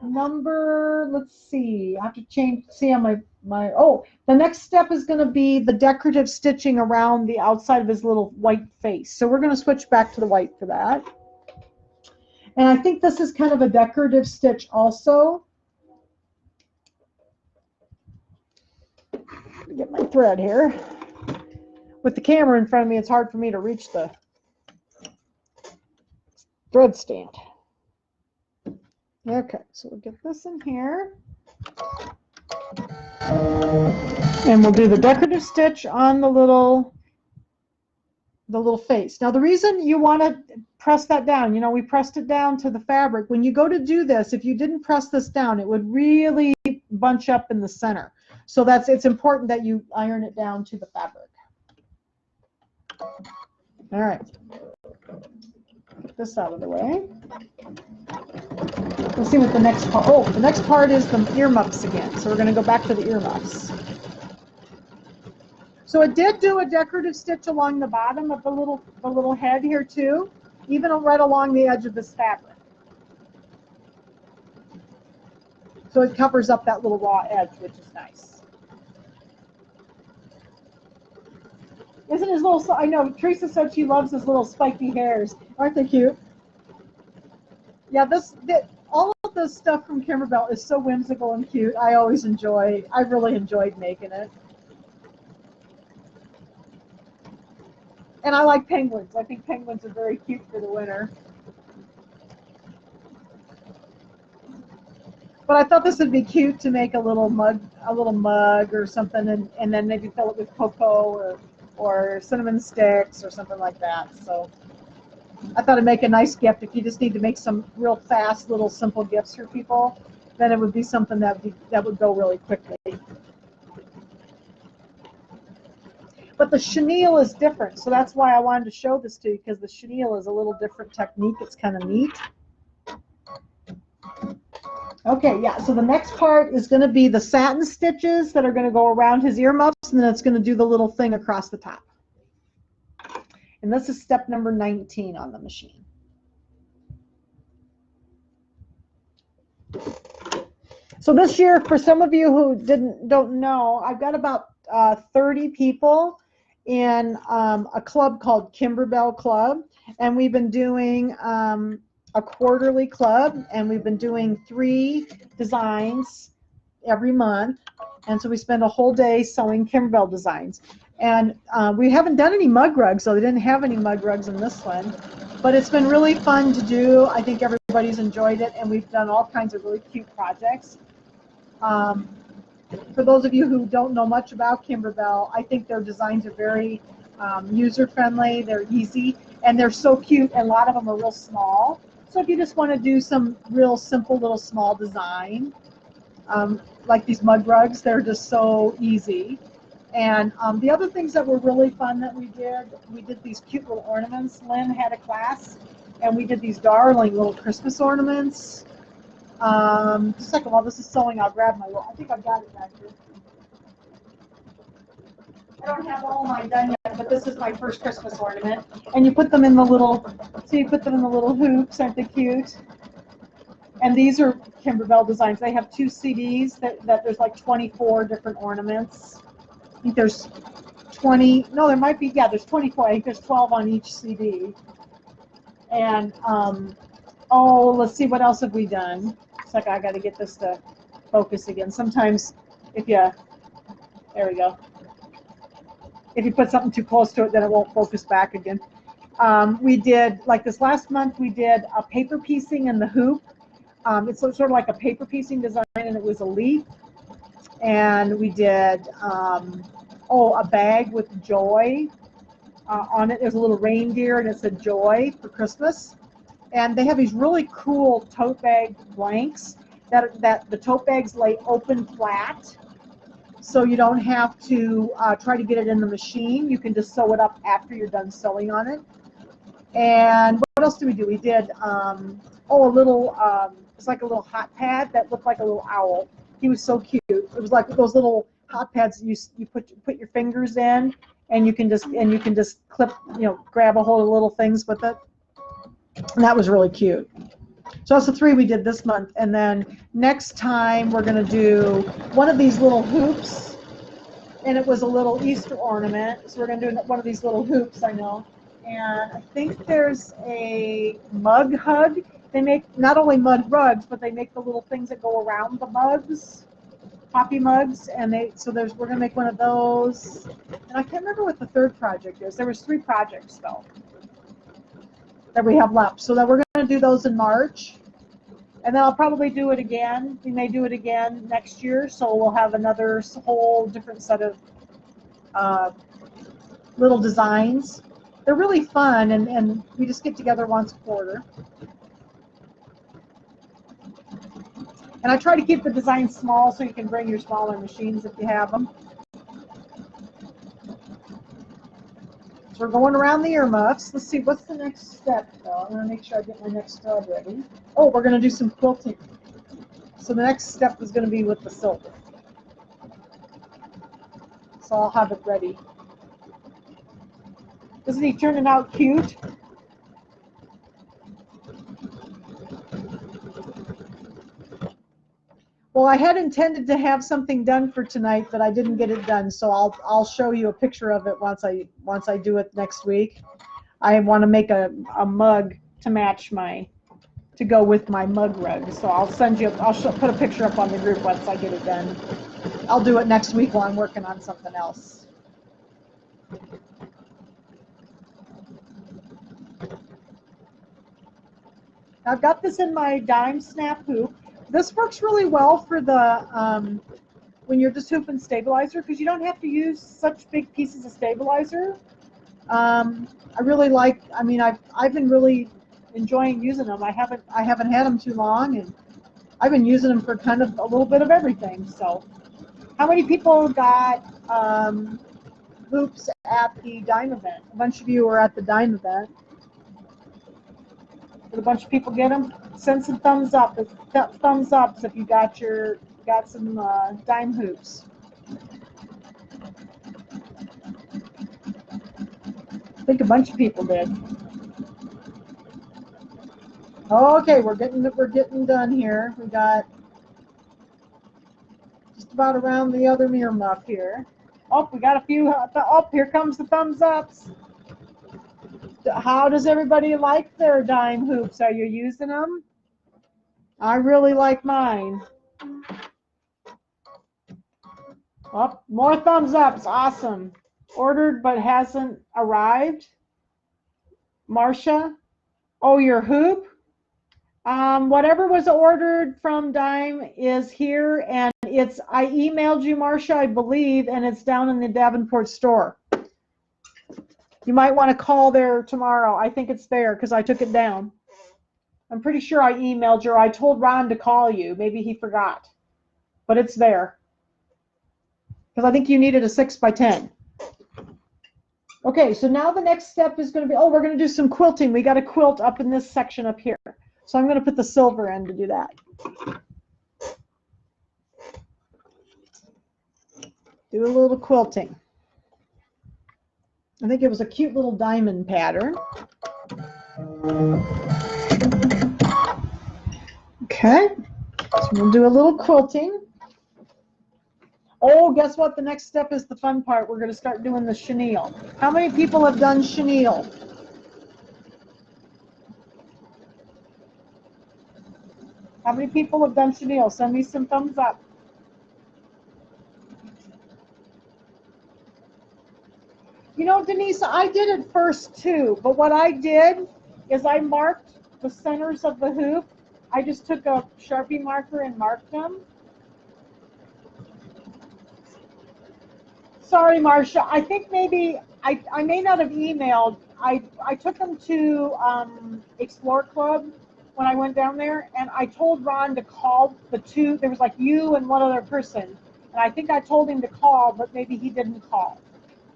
let's see, I have to see on the next step is going to be the decorative stitching around the outside of his little white face. So we're going to switch back to the white for that. And I think this is kind of a decorative stitch also. Get my thread here. With the camera in front of me, it's hard for me to reach the thread stand. Okay, so we'll get this in here. And we'll do the decorative stitch on the little face. Now the reason you want to press that down, you know, we pressed it down to the fabric. When you go to do this, if you didn't press this down, it would really bunch up in the center. So it's important that you iron it down to the fabric. All right. Get this out of the way. Let's see what the next part. Oh, the next part is the earmuffs again. So we're going to go back to the earmuffs. So it did do a decorative stitch along the bottom of the little head here too, even right along the edge of this fabric. So it covers up that little raw edge, which is nice. Isn't his little, I know, Teresa said she loves his little spiky hairs. Aren't they cute? Yeah, all of this stuff from Kimberbell is so whimsical and cute. I really enjoyed making it. And I like penguins. I think penguins are very cute for the winter. But I thought this would be cute to make a little mug or something, and then maybe fill it with cocoa or cinnamon sticks or something like that. So I thought it'd make a nice gift. If you just need to make some real fast little simple gifts for people, then it would be something that would go really quickly. But the chenille is different, so that's why I wanted to show this to you, because the chenille is a little different technique. It's kind of neat. Okay, yeah, so the next part is going to be the satin stitches that are going to go around his earmuffs, and then it's going to do the little thing across the top. And this is step number 19 on the machine. So this year, for some of you who don't know, I've got about 30 people in a club called Kimberbell Club, and we've been doing a quarterly club, and we've been doing 3 designs every month, and so we spend a whole day sewing Kimberbell designs. And we haven't done any mug rugs, so they didn't have any mug rugs in this one, but it's been really fun to do. I think everybody's enjoyed it, and we've done all kinds of really cute projects. For those of you who don't know much about Kimberbell, I think their designs are very user-friendly, they're easy, and they're so cute, and a lot of them are real small. So if you just want to do some real simple little small design, like these mug rugs, they're just so easy. And the other things that were really fun that we did these cute little ornaments. Lynn had a class, and we did these darling little Christmas ornaments. Just a second, while this is sewing, I'll grab my, I think I've got it back here. I don't have all mine done yet, but this is my first Christmas ornament. And you put them in the little, so you put them in the little hoops, aren't they cute? And these are Kimberbell designs. They have 2 CDs that there's like 24 different ornaments. I think there's 20, no, there might be, yeah, there's 24. I think there's 12 on each CD. And, oh, let's see, what else have we done? It's like I got to get this to focus again. Sometimes if you, there we go. If you put something too close to it, then it won't focus back again. We did, like this last month, we did a paper piecing in the hoop. It's sort of like a paper piecing design, and it was a leaf. And we did, a bag with joy on it. There's a little reindeer, and it said joy for Christmas. And they have these really cool tote bag blanks that the tote bags lay open flat. So you don't have to try to get it in the machine. You can just sew it up after you're done sewing on it. And what else did we do? We did, it's like a little hot pad that looked like a little owl. He was so cute. It was like those little hot pads you put your fingers in, and you can just clip, grab a hold of little things with it. And that was really cute. So that's the 3 we did this month. And then next time we're going to do one of these little hoops, and it was a little Easter ornament. So we're going to do one of these little hoops, I know. And I think there's a mug hug. They make not only mug rugs, but they make the little things that go around the mugs, poppy mugs. And we're going to make one of those. And I can't remember what the 3rd project is. There was 3 projects though that we have left. So that we're going to do those in March. And then I'll probably do it again. We may do it again next year. So we'll have another whole different set of little designs. They're really fun, and we just get together once a quarter. And I try to keep the designs small so you can bring your smaller machines if you have them. So we're going around the earmuffs. Let's see, what's the next step, though? I'm going to make sure I get my next thread ready. Oh, we're going to do some quilting. So the next step is going to be with the silver. So I'll have it ready. Isn't he turning out cute? Well, I had intended to have something done for tonight, but I didn't get it done. So I'll show you a picture of it once I do it next week. I want to make a mug to match to go with my mug rug. So I'll put a picture up on the group once I get it done. I'll do it next week while I'm working on something else. I've got this in my dime snap hoop. This works really well for the when you're just hooping stabilizer, because you don't have to use such big pieces of stabilizer. I really like. I mean, I've been really enjoying using them. I haven't had them too long, and I've been using them for kind of a little bit of everything. So, how many people got hoops at the dime event? A bunch of you were at the dime event. Did a bunch of people get them? Send some thumbs up. Thumbs ups if you got some dime hoops. I think a bunch of people did. Okay, we're getting done here. We got just about around the other mirror muff here. Oh, we got a few. Oh, here comes the thumbs ups. How does everybody like their dime hoops? Are you using them? I really like mine. Oh, more thumbs ups. Awesome. Ordered but hasn't arrived. Marcia. Oh, your hoop? Whatever was ordered from Dime is here, and I emailed you, Marcia, I believe, and it's down in the Davenport store. You might want to call there tomorrow. I think it's there because I took it down. I'm pretty sure I emailed you, or I told Ron to call you. Maybe he forgot, but it's there because I think you needed a 6x10. Okay, so now the next step is going to be, we're going to do some quilting. We got a quilt up in this section up here. So I'm going to put the silver in to do that. Do a little quilting. I think it was a cute little diamond pattern. Okay, so we'll do a little quilting. Oh, guess what? The next step is the fun part. We're going to start doing the chenille. How many people have done chenille? How many people have done chenille? Send me some thumbs up. You know, Denise, I did it first too, but what I did is I marked the centers of the hoop. I just took a Sharpie marker and marked them. Sorry, Marcia. I think maybe I may not have emailed. I took them to Explore Club when I went down there, and I told Ron to call the two. There was like you and one other person, and I think I told him to call, but maybe he didn't call,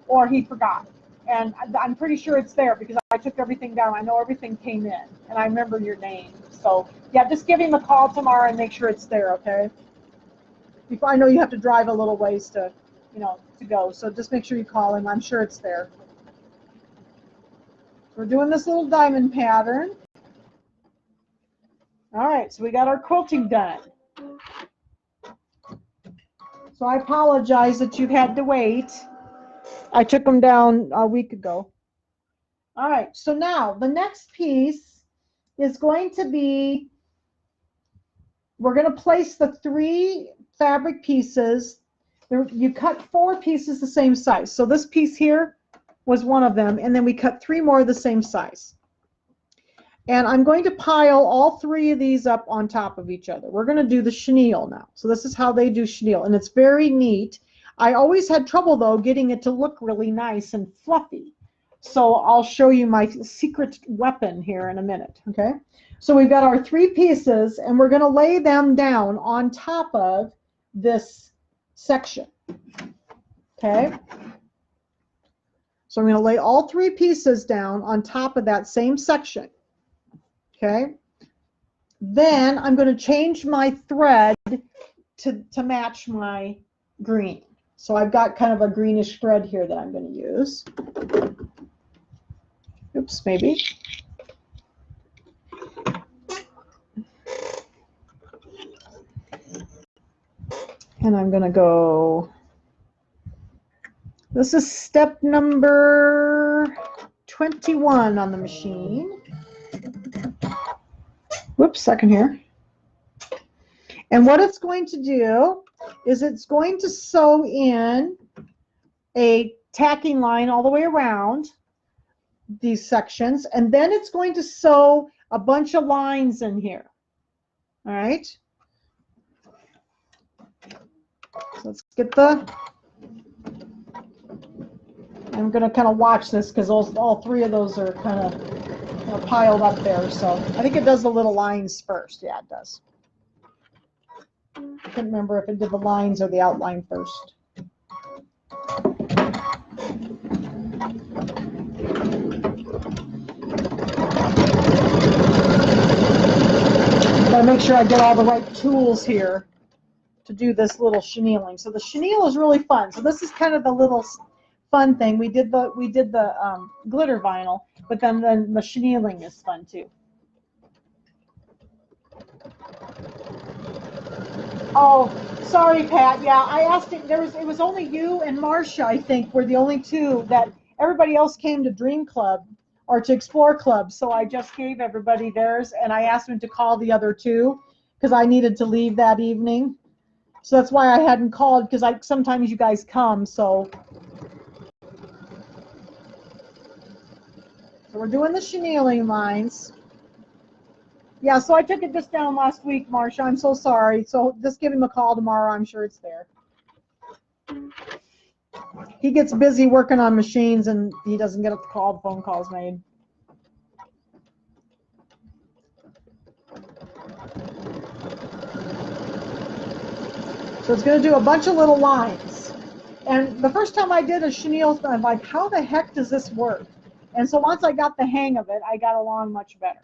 or he forgot. And I'm pretty sure it's there because I took everything down. I know everything came in, and I remember your name. So yeah, just give him a call tomorrow and make sure it's there, okay? I know you have to drive a little ways to go. So just make sure you call him. I'm sure it's there. We're doing this little diamond pattern. All right, so we got our quilting done. So I apologize that you've had to wait. I took them down a week ago. All right, so now the next piece is going to be, we're going to place the 3 fabric pieces. You cut 4 pieces the same size. So this piece here was one of them, and then we cut 3 more the same size. And I'm going to pile all 3 of these up on top of each other. We're going to do the chenille now. So this is how they do chenille, and it's very neat. I always had trouble, though, getting it to look really nice and fluffy. So I'll show you my secret weapon here in a minute, okay? So we've got our 3 pieces, and we're going to lay them down on top of this section, okay? So I'm going to lay all 3 pieces down on top of that same section. Okay. Then I'm going to change my thread to match my green. So I've got kind of a greenish thread here that I'm going to use. Oops, maybe. And I'm going to go, this is step number 21 on the machine. Whoops, second here. And what it's going to do is it's going to sew in a tacking line all the way around these sections, and then it's going to sew a bunch of lines in here. All right. So let's get the, I'm going to kind of watch this because all 3 of those are kind of piled up there. So I think it does the little lines first. Yeah, it does. I can't remember if it did the lines or the outline first. Gotta make sure I get all the right tools here to do this little chenilling. So the chenille is really fun. So this is kind of the little fun thing. We did the glitter vinyl, but then the chenilling is fun too. Oh, sorry, Pat. Yeah, I asked it. It was only you and Marcia, I think, were the only 2 that everybody else came to Dream Club or to Explore Club. So I just gave everybody theirs, and I asked them to call the other 2 because I needed to leave that evening. So that's why I hadn't called, because sometimes you guys come. So we're doing the chenilling lines. Yeah, so I took it just down last week, Marcia. I'm so sorry. So just give him a call tomorrow. I'm sure it's there. He gets busy working on machines, and he doesn't get the phone calls made. So it's going to do a bunch of little lines. And the first time I did a chenille, I'm like, how the heck does this work? And so once I got the hang of it, I got along much better.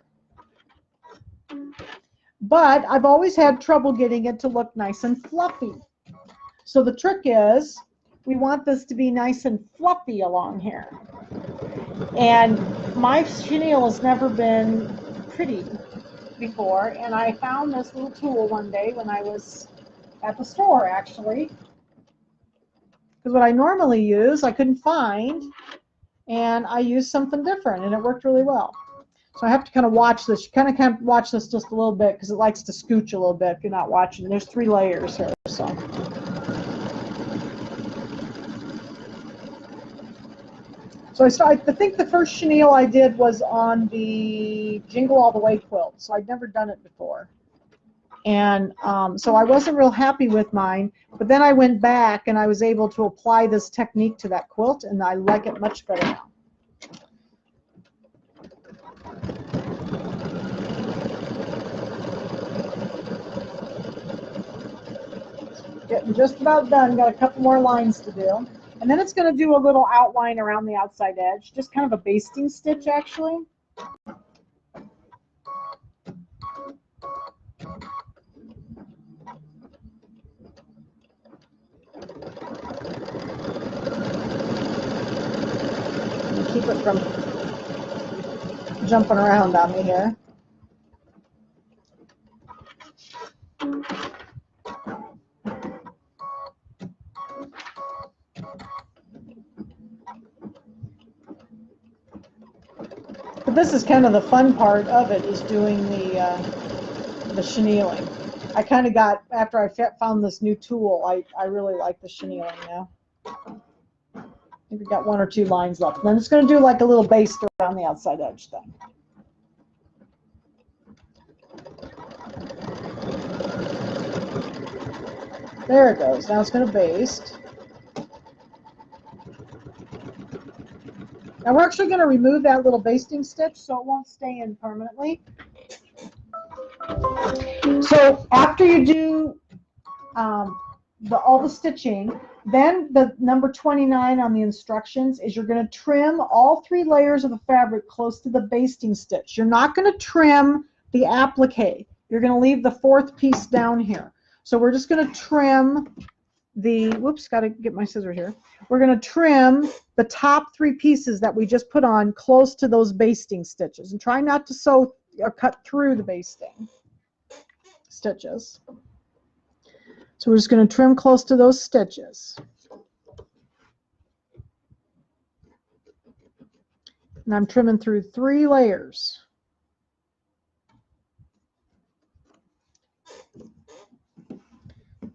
But I've always had trouble getting it to look nice and fluffy. So the trick is, we want this to be nice and fluffy along here. And my chenille has never been pretty before, and I found this little tool one day when I was at the store, actually. Because what I normally use, I couldn't find, and I used something different, and it worked really well. So I have to kind of watch this. You kind of can't watch this just a little bit because it likes to scooch a little bit if you're not watching. There's 3 layers here, so. I think the first chenille I did was on the Jingle All the Way quilt, so I'd never done it before. And so I wasn't real happy with mine, but then I went back and I was able to apply this technique to that quilt, and I like it much better now. Getting just about done. Got a couple more lines to do. And then it's going to do a little outline around the outside edge, just kind of a basting stitch, actually. Keep it from jumping around on me here. But this is kind of the fun part of it, is doing the chenilling. I kind of got, after I found this new tool, I really like the chenilling now. I think we got 1 or 2 lines left. And then it's going to do like a little baste around the outside edge thing. There it goes. Now it's going to baste. Now we're actually going to remove that little basting stitch so it won't stay in permanently. So after you do all the stitching, Then the number 29 on the instructions is you're going to trim all 3 layers of the fabric close to the basting stitch. You're not going to trim the applique. You're going to leave the 4th piece down here. So we're just going to trim the, whoops, got to get my scissors here. We're going to trim the top 3 pieces that we just put on close to those basting stitches, and try not to sew or cut through the basting stitches. So we're just going to trim close to those stitches. And I'm trimming through 3 layers.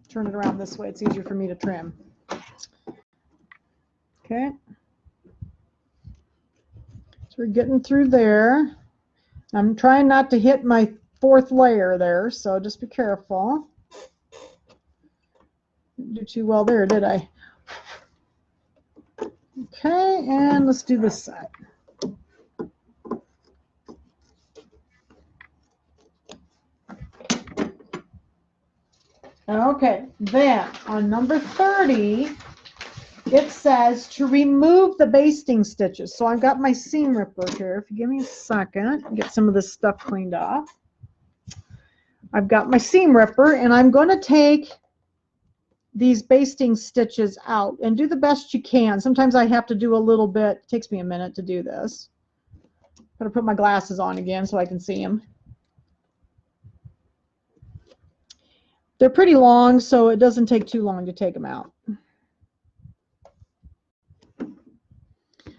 Turn it around this way, it's easier for me to trim. Okay. So we're getting through there. I'm trying not to hit my 4th layer there, so just be careful. Didn't do too well there, did I? Okay, and let's do this side. Okay, then on number 30, it says to remove the basting stitches. So I've got my seam ripper here. If you give me a second, get some of this stuff cleaned off. I've got my seam ripper, and I'm going to take these basting stitches out and do the best you can. Sometimes I have to do a little bit. It takes me a minute to do this. I'm going to put my glasses on again so I can see them. They're pretty long, so it doesn't take too long to take them out.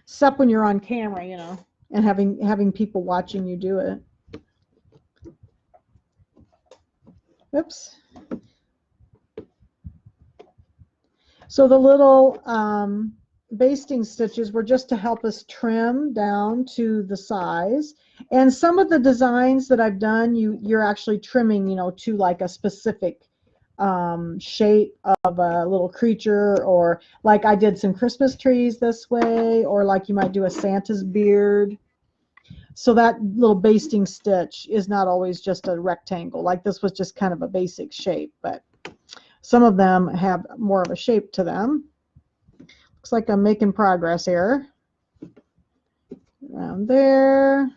Except when you're on camera, you know, and having people watching you do it. Oops. So the little basting stitches were just to help us trim down to the size. And some of the designs that I've done, you're actually trimming, you know, to like a specific shape of a little creature, or like I did some Christmas trees this way, or like you might do a Santa's beard. So that little basting stitch is not always just a rectangle. Like this was just kind of a basic shape, but some of them have more of a shape to them. Looks like I'm making progress here. Around there.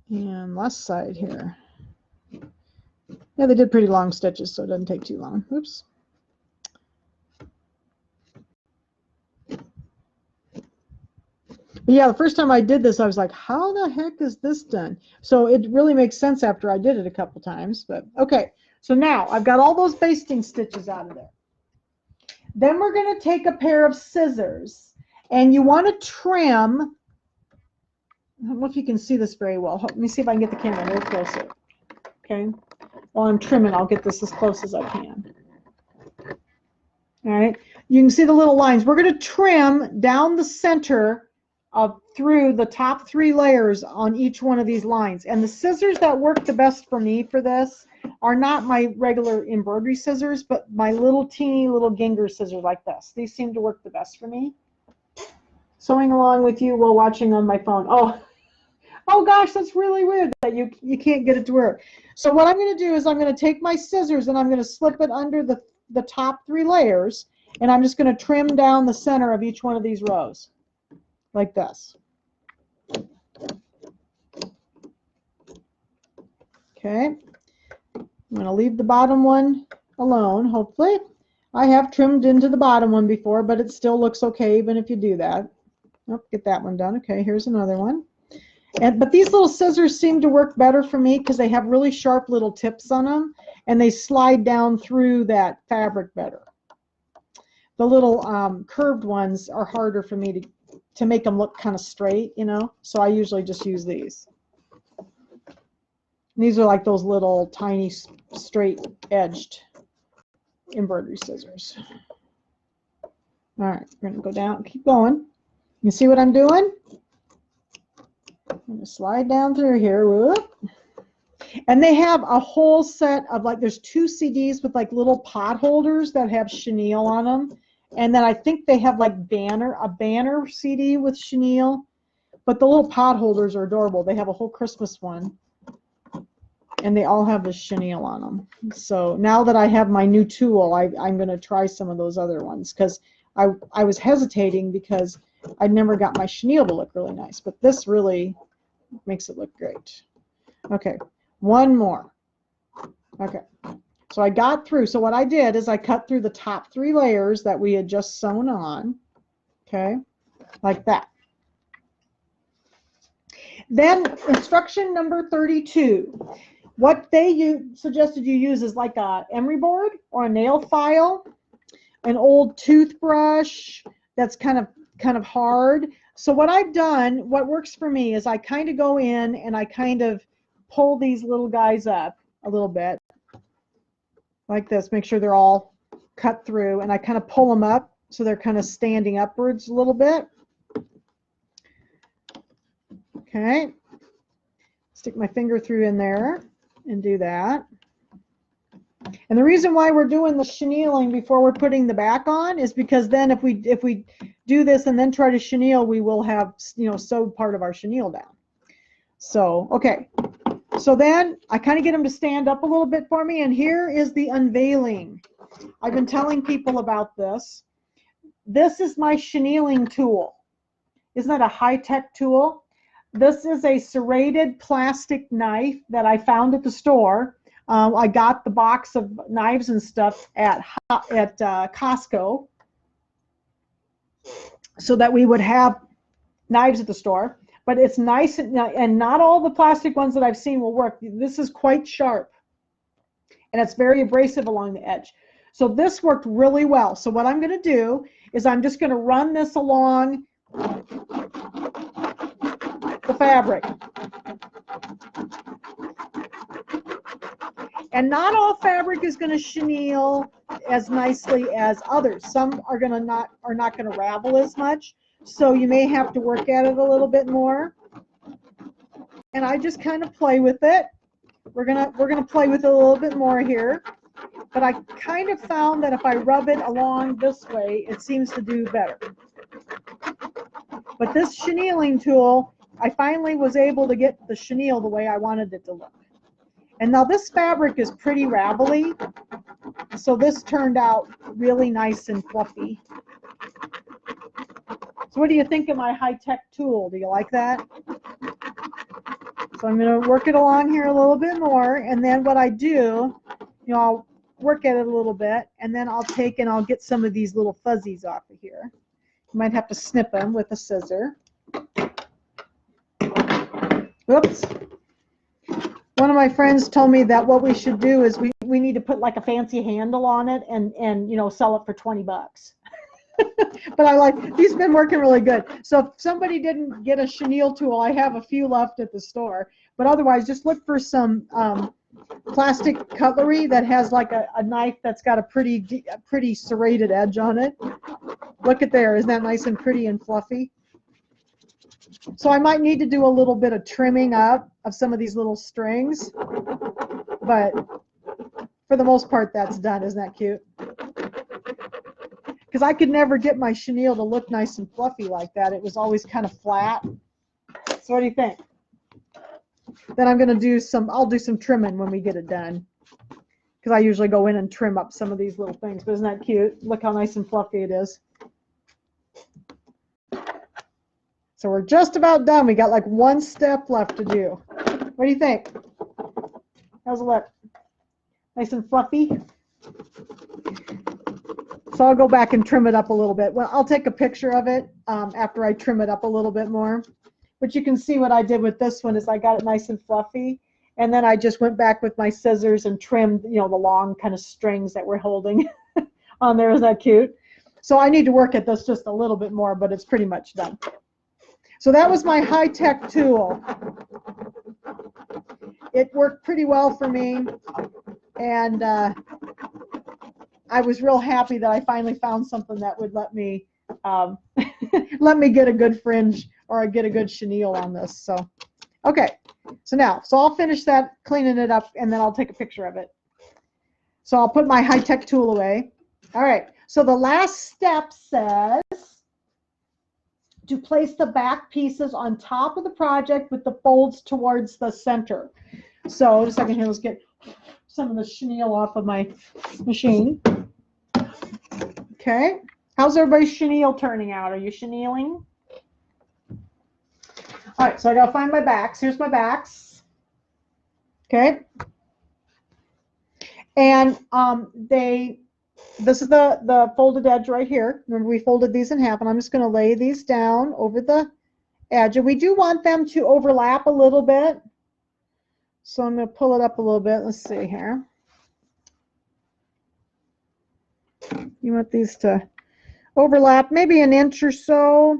And last side here. Yeah, they did pretty long stitches, so it doesn't take too long. Oops. But yeah, the first time I did this, I was like, how the heck is this done? So it really makes sense after I did it a couple times. But okay, so now I've got all those basting stitches out of there. Then we're going to take a pair of scissors, and you want to trim. I don't know if you can see this very well. Let me see if I can get the camera a little closer. Okay. While I'm trimming, I'll get this as close as I can. All right. You can see the little lines. We're going to trim down the center through the top 3 layers on each one of these lines. And the scissors that work the best for me for this are not my regular embroidery scissors, but my little teeny little Ginger scissors like this. These seem to work the best for me. Sewing along with you while watching on my phone. Oh gosh, that's really weird that you can't get it to work. So what I'm going to do is I'm going to take my scissors and I'm going to slip it under the top 3 layers, and I'm just going to trim down the center of each one of these rows like this. Okay. I'm going to leave the bottom one alone, hopefully. I have trimmed into the bottom one before, but it still looks okay even if you do that. Oh, get that one done. Okay, here's another one. But these little scissors seem to work better for me because they have really sharp little tips on them, and they slide down through that fabric better. The little curved ones are harder for me to make them look kind of straight, you know, so I usually just use these. And these are like those little tiny straight edged embroidery scissors. All right, we're going to go down, keep going. You see what I'm doing? I'm going to slide down through here. Whoop. And they have a whole set of, like, there's 2 CDs with like little pot holders that have chenille on them. And then I think they have like a banner CD with chenille. But the little pot holders are adorable. They have a whole Christmas one. and they all have the chenille on them. So now that I have my new tool, I'm going to try some of those other ones, because I was hesitating because I'd never got my chenille to look really nice, but this really makes it look great. Okay, one more. Okay, so I got through. So what I did is I cut through the top 3 layers that we had just sewn on, okay, like that. Then instruction number 32. What they suggested you use is like a emery board or a nail file, an old toothbrush that's kind of hard. So what I've done, what works for me, is I kind of go in and I kind of pull these little guys up a little bit like this, make sure they're all cut through, and I kind of pull them up so they're kind of standing upwards a little bit. Okay, stick my finger through in there and do that. And the reason why we're doing the chenilling before we're putting the back on is because then if we do this and then try to chenille, we will have, you know, sewed part of our chenille down. So, okay. So then I kind of get them to stand up a little bit for me, and here is the unveiling. I've been telling people about this. This is my chenilling tool. Isn't that a high-tech tool? This is a serrated plastic knife that I found at the store. I got the box of knives and stuff at Costco so that we would have knives at the store. But it's nice, and not all the plastic ones that I've seen will work. This is quite sharp, and it's very abrasive along the edge. So this worked really well. So what I'm going to do is I'm just going to run this along the fabric. And not all fabric is going to chenille as nicely as others. Some are not going to ravel as much. So you may have to work at it a little bit more. And I just kind of play with it. We're gonna play with it a little bit more here. But I kind of found that if I rub it along this way, it seems to do better. But this chenilling tool, I finally was able to get the chenille the way I wanted it to look. And now this fabric is pretty ravelly, so this turned out really nice and fluffy. So what do you think of my high-tech tool? Do you like that? So I'm going to work it along here a little bit more, and then what I do, you know, I'll work at it a little bit, and then I'll take and I'll get some of these little fuzzies off of here. You might have to snip them with a scissor. Oops. One of my friends told me that what we should do is we need to put like a fancy handle on it and you know, sell it for 20 bucks. But I like, these have been working really good. So if somebody didn't get a chenille tool, I have a few left at the store. But otherwise, just look for some plastic cutlery that has like a knife that's got a pretty serrated edge on it. Look at there, isn't that nice and pretty and fluffy? So I might need to do a little bit of trimming up of some of these little strings, but for the most part, that's done. Isn't that cute? Because I could never get my chenille to look nice and fluffy like that. It was always kind of flat. So what do you think? Then I'm going to do I'll do some trimming when we get it done. Because I usually go in and trim up some of these little things. But isn't that cute? Look how nice and fluffy it is. So we're just about done. We got like one step left to do. What do you think? How's it look? Nice and fluffy? So I'll go back and trim it up a little bit. Well, I'll take a picture of it after I trim it up a little bit more. But you can see what I did with this one is I got it nice and fluffy. And then I just went back with my scissors and trimmed, you know, the long kind of strings that we're holding on there. Isn't that cute? So I need to work at this just a little bit more, but it's pretty much done. So that was my high-tech tool. It worked pretty well for me. And I was real happy that I finally found something that would let me let me get a good fringe or get a good chenille on this. So, okay. So I'll finish that, cleaning it up, and then I'll take a picture of it. So I'll put my high-tech tool away. All right. So the last step says to place the back pieces on top of the project with the folds towards the center. So just a second here, let's get some of the chenille off of my machine. Okay. How's everybody's chenille turning out? Are you chenilling? All right, so I gotta find my backs. Here's my backs. Okay. And this is the folded edge right here. Remember, we folded these in half, and I'm just gonna lay these down over the edge. And we do want them to overlap a little bit. So I'm gonna pull it up a little bit. Let's see here. You want these to overlap maybe an inch or so.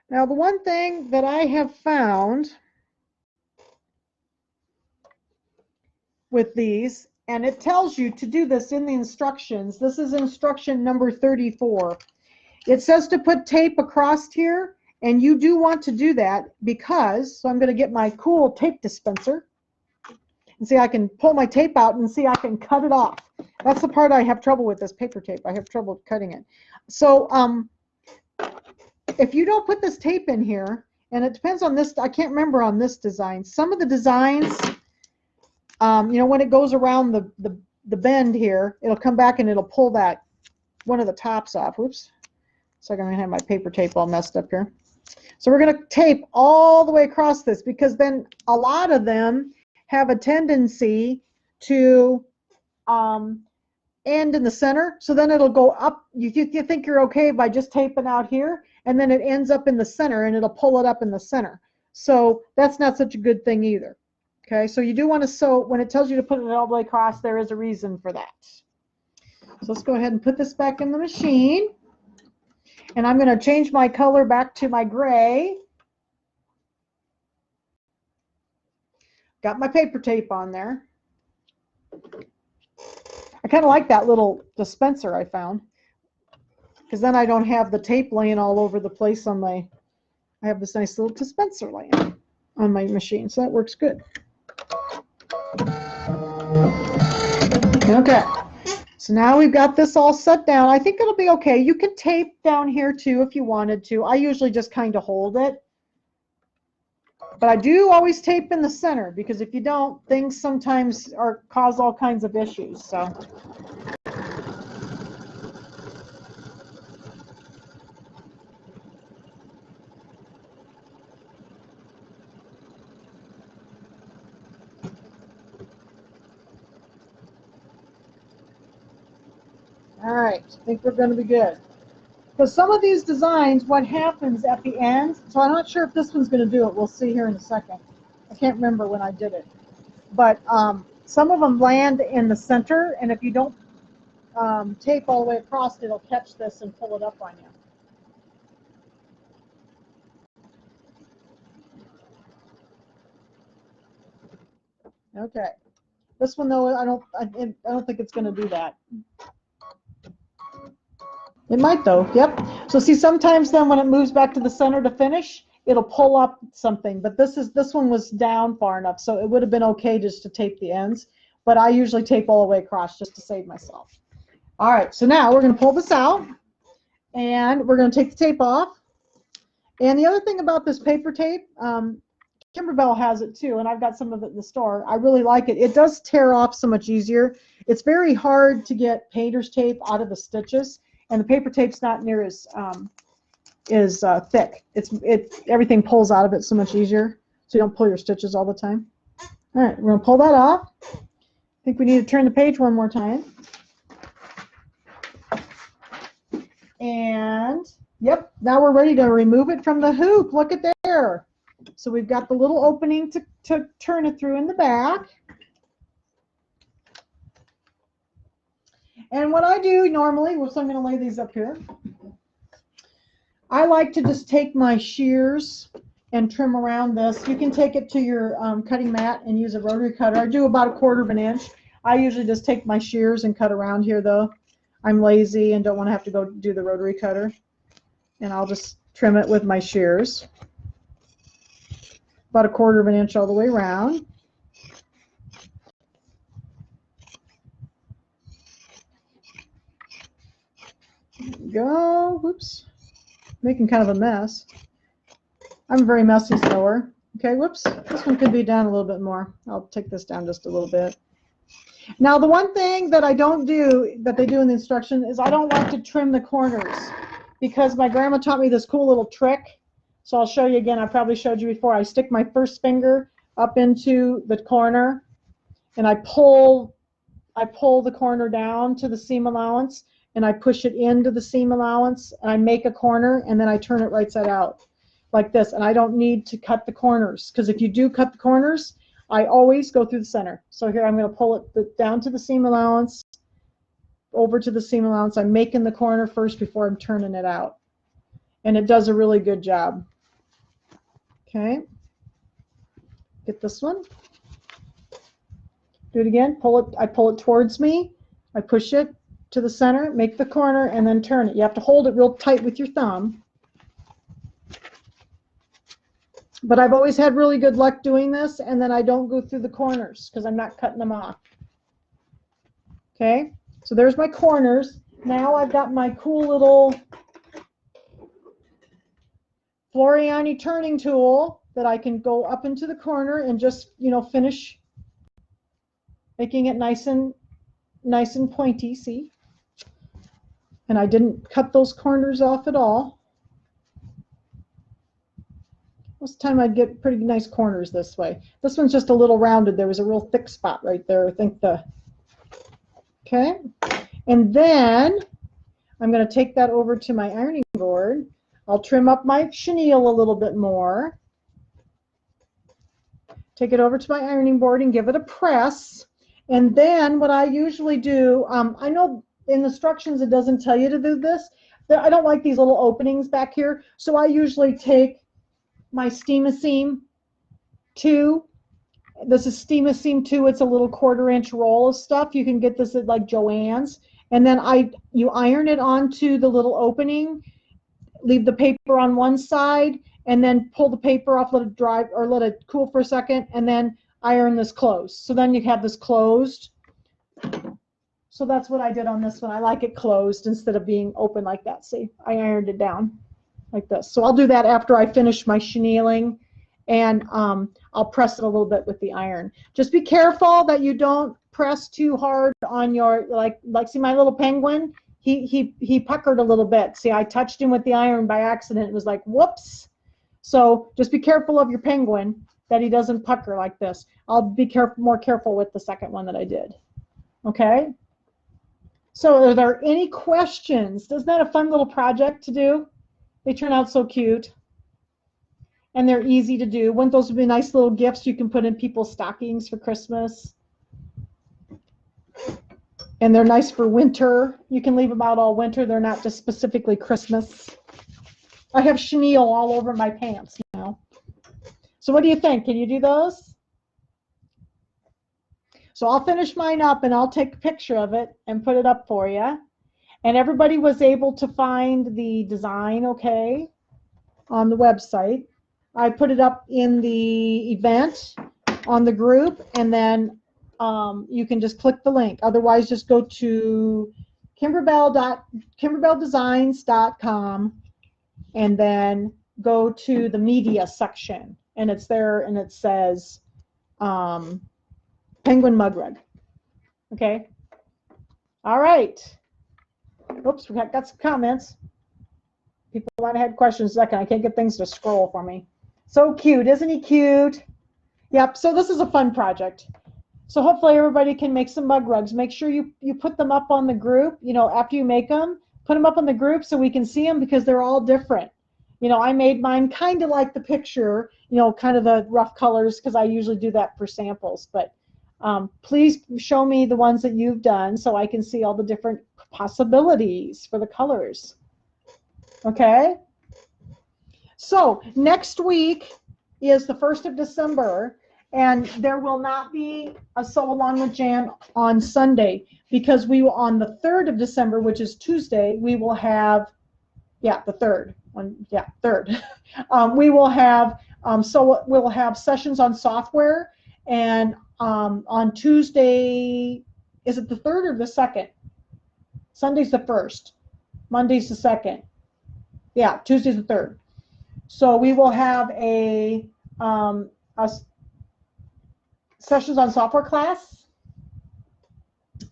Now, the one thing that I have found with these, and it tells you to do this in the instructions. This is instruction number 34. It says to put tape across here, and you do want to do that because, so I'm going to get my cool tape dispenser and see I can pull my tape out and see I can cut it off. That's the part I have trouble with, this paper tape. I have trouble cutting it. So if you don't put this tape in here, and it depends on this, I can't remember on this design. Some of the designs, you know, when it goes around the bend here, it'll come back and it'll pull that one of the tops off. Oops. So I'm going to have my paper tape all messed up here. So we're going to tape all the way across this, because then a lot of them have a tendency to end in the center. So then it'll go up. You think you're okay by just taping out here, and then it ends up in the center, and it'll pull it up in the center. So that's not such a good thing either. Okay, so you do want to sew, when it tells you to put it all the way across, there is a reason for that. So let's go ahead and put this back in the machine. And I'm going to change my color back to my gray. Got my paper tape on there. I kind of like that little dispenser I found, because then I don't have the tape laying all over the place on my, I have this nice little dispenser laying on my machine, so that works good. Okay, so now we've got this all set down. I think it'll be okay. You could tape down here too if you wanted to. I usually just kind of hold it. But I do always tape in the center, because if you don't, things sometimes cause all kinds of issues. So. All right, I think we're going to be good. Because some of these designs, what happens at the end, so I'm not sure if this one's going to do it. We'll see here in a second. I can't remember when I did it. But some of them land in the center, and if you don't tape all the way across, it'll catch this and pull it up on you. Okay. This one, though, I don't think it's going to do that. It might, though. Yep. So see, sometimes then when it moves back to the center to finish, it'll pull up something. But this one was down far enough, so it would have been okay just to tape the ends. But I usually tape all the way across just to save myself. All right. So now we're going to pull this out, and we're going to take the tape off. And the other thing about this paper tape, Kimberbell has it too, and I've got some of it in the store. I really like it. It does tear off so much easier. It's very hard to get painter's tape out of the stitches. And the paper tape's not near as thick. Everything pulls out of it so much easier, so you don't pull your stitches all the time. All right, we're gonna pull that off. I think we need to turn the page one more time. And yep, now we're ready to remove it from the hoop. Look at there. So we've got the little opening to turn it through in the back. And what I do normally, so I'm going to lay these up here, I like to just take my shears and trim around this. You can take it to your cutting mat and use a rotary cutter. I do about 1/4 of an inch. I usually just take my shears and cut around here, though. I'm lazy and don't want to have to go do the rotary cutter. And I'll just trim it with my shears. About 1/4 of an inch all the way around. Go. Whoops. Making kind of a mess. I'm a very messy sewer. Okay, whoops. This one could be down a little bit more. I'll take this down just a little bit. Now, the one thing that I don't do, that they do in the instruction, is I don't like to trim the corners, because my grandma taught me this cool little trick. So I'll show you again. I probably showed you before. I stick my first finger up into the corner, and I pull the corner down to the seam allowance, and I push it into the seam allowance, and I make a corner, and then I turn it right side out like this. And I don't need to cut the corners, because if you do cut the corners, I always go through the center. So here I'm going to pull it down to the seam allowance, over to the seam allowance. I'm making the corner first before I'm turning it out. And it does a really good job. Okay. Get this one. Do it again. Pull it. I pull it towards me. I push it to the center, make the corner, and then turn it. You have to hold it real tight with your thumb. But I've always had really good luck doing this, and then I don't go through the corners because I'm not cutting them off. Okay, so there's my corners. Now I've got my cool little Floriani turning tool that I can go up into the corner and just, you know, finish making it nice and pointy, see? And I didn't cut those corners off at all. Most of the time I'd get pretty nice corners this way. This one's just a little rounded. There was a real thick spot right there. I think okay. And then I'm going to take that over to my ironing board. I'll trim up my chenille a little bit more. Take it over to my ironing board and give it a press. And then what I usually do, I know in the instructions it doesn't tell you to do this. I don't like these little openings back here. So I usually take my Steam-A-Seam 2. This is Steam-A-Seam 2. It's a little 1/4-inch roll of stuff. You can get this at like Joann's. And then you iron it onto the little opening, leave the paper on one side, and then pull the paper off, let it dry or let it cool for a second, and then iron this closed. So then you have this closed. So that's what I did on this one. I like it closed instead of being open like that. See, I ironed it down like this. So I'll do that after I finish my chenilling, and I'll press it a little bit with the iron. Just be careful that you don't press too hard on your, like see my little penguin? He puckered a little bit. See, I touched him with the iron by accident. It was like, whoops. So just be careful of your penguin that he doesn't pucker like this. I'll be more careful with the second one that I did. Okay? So are there any questions? Isn't that a fun little project to do? They turn out so cute, and they're easy to do. Wouldn't those be nice little gifts you can put in people's stockings for Christmas? And they're nice for winter. You can leave them out all winter. They're not just specifically Christmas. I have chenille all over my pants now. So what do you think? Can you do those? So I'll finish mine up, and I'll take a picture of it and put it up for you. And everybody was able to find the design okay on the website. I put it up in the event on the group, and then you can just click the link. Otherwise, just go to kimberbelldesigns.com and then go to the media section. And it's there, and it says Penguin Mug Rug. Okay? All right. Oops, we got some comments. People might have had questions. A second, I can't get things to scroll for me. So cute, isn't he cute? Yep, so this is a fun project. So hopefully everybody can make some mug rugs. Make sure you put them up on the group. You know, after you make them, put them up on the group so we can see them, because they're all different. You know, I made mine kind of like the picture, you know, kind of the rough colors, because I usually do that for samples. But please show me the ones that you've done so I can see all the different possibilities for the colors. Okay? So next week is the 1st of December, and there will not be a Sew Along with Jan on Sunday, because we will, on the 3rd of December, which is Tuesday, we will have, yeah, the 3rd. We will have, so we'll have sessions on software, and on Tuesday, is it the 3rd or the 2nd? Sunday's the 1st. Monday's the 2nd. Yeah, Tuesday's the 3rd. So we will have a sessions on software class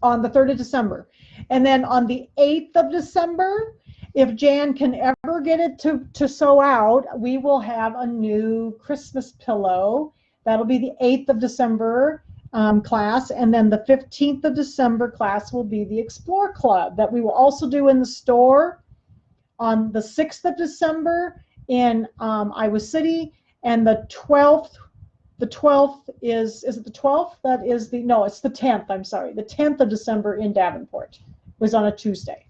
on the 3rd of December. And then on the 8th of December, if Jan can ever get it to sew out, we will have a new Christmas pillow. That'll be the 8th of December class. And then the 15th of December class will be the Explore Club that we will also do in the store on the 6th of December in Iowa City. And the 12th is it the 12th? That is the, no, it's the 10th, I'm sorry. The 10th of December in Davenport. It was on a Tuesday.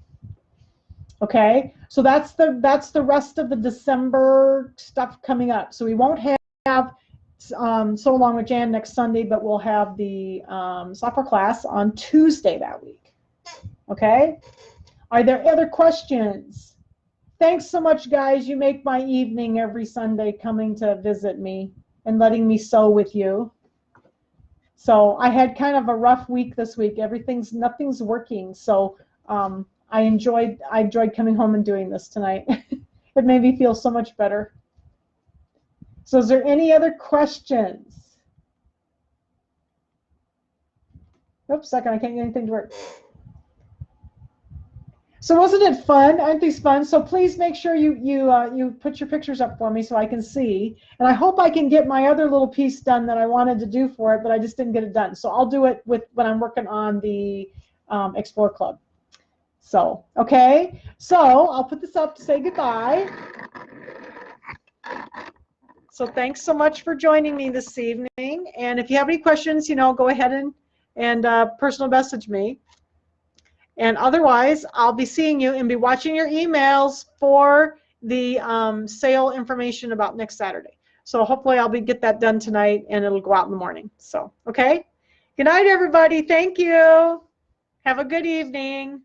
Okay, so that's the rest of the December stuff coming up. So we won't have So Long with Jan next Sunday, but we'll have the software class on Tuesday that week. Okay, are there other questions? Thanks so much, guys. You make my evening every Sunday coming to visit me and letting me sew with you. So I had kind of a rough week this week. Nothing's working. So I enjoyed coming home and doing this tonight. It made me feel so much better. So is there any other questions? Oops, second, I can't get anything to work. So wasn't it fun? Aren't these fun? So please make sure you put your pictures up for me so I can see. And I hope I can get my other little piece done that I wanted to do for it, but I just didn't get it done. So I'll do it when I'm working on the Explore Club. So, okay. So I'll put this up to say goodbye. So thanks so much for joining me this evening. And if you have any questions, go ahead and personal message me. And otherwise, I'll be seeing you and be watching your emails for the sale information about next Saturday. So hopefully I'll get that done tonight and it'll go out in the morning. So, okay. Good night, everybody. Thank you. Have a good evening.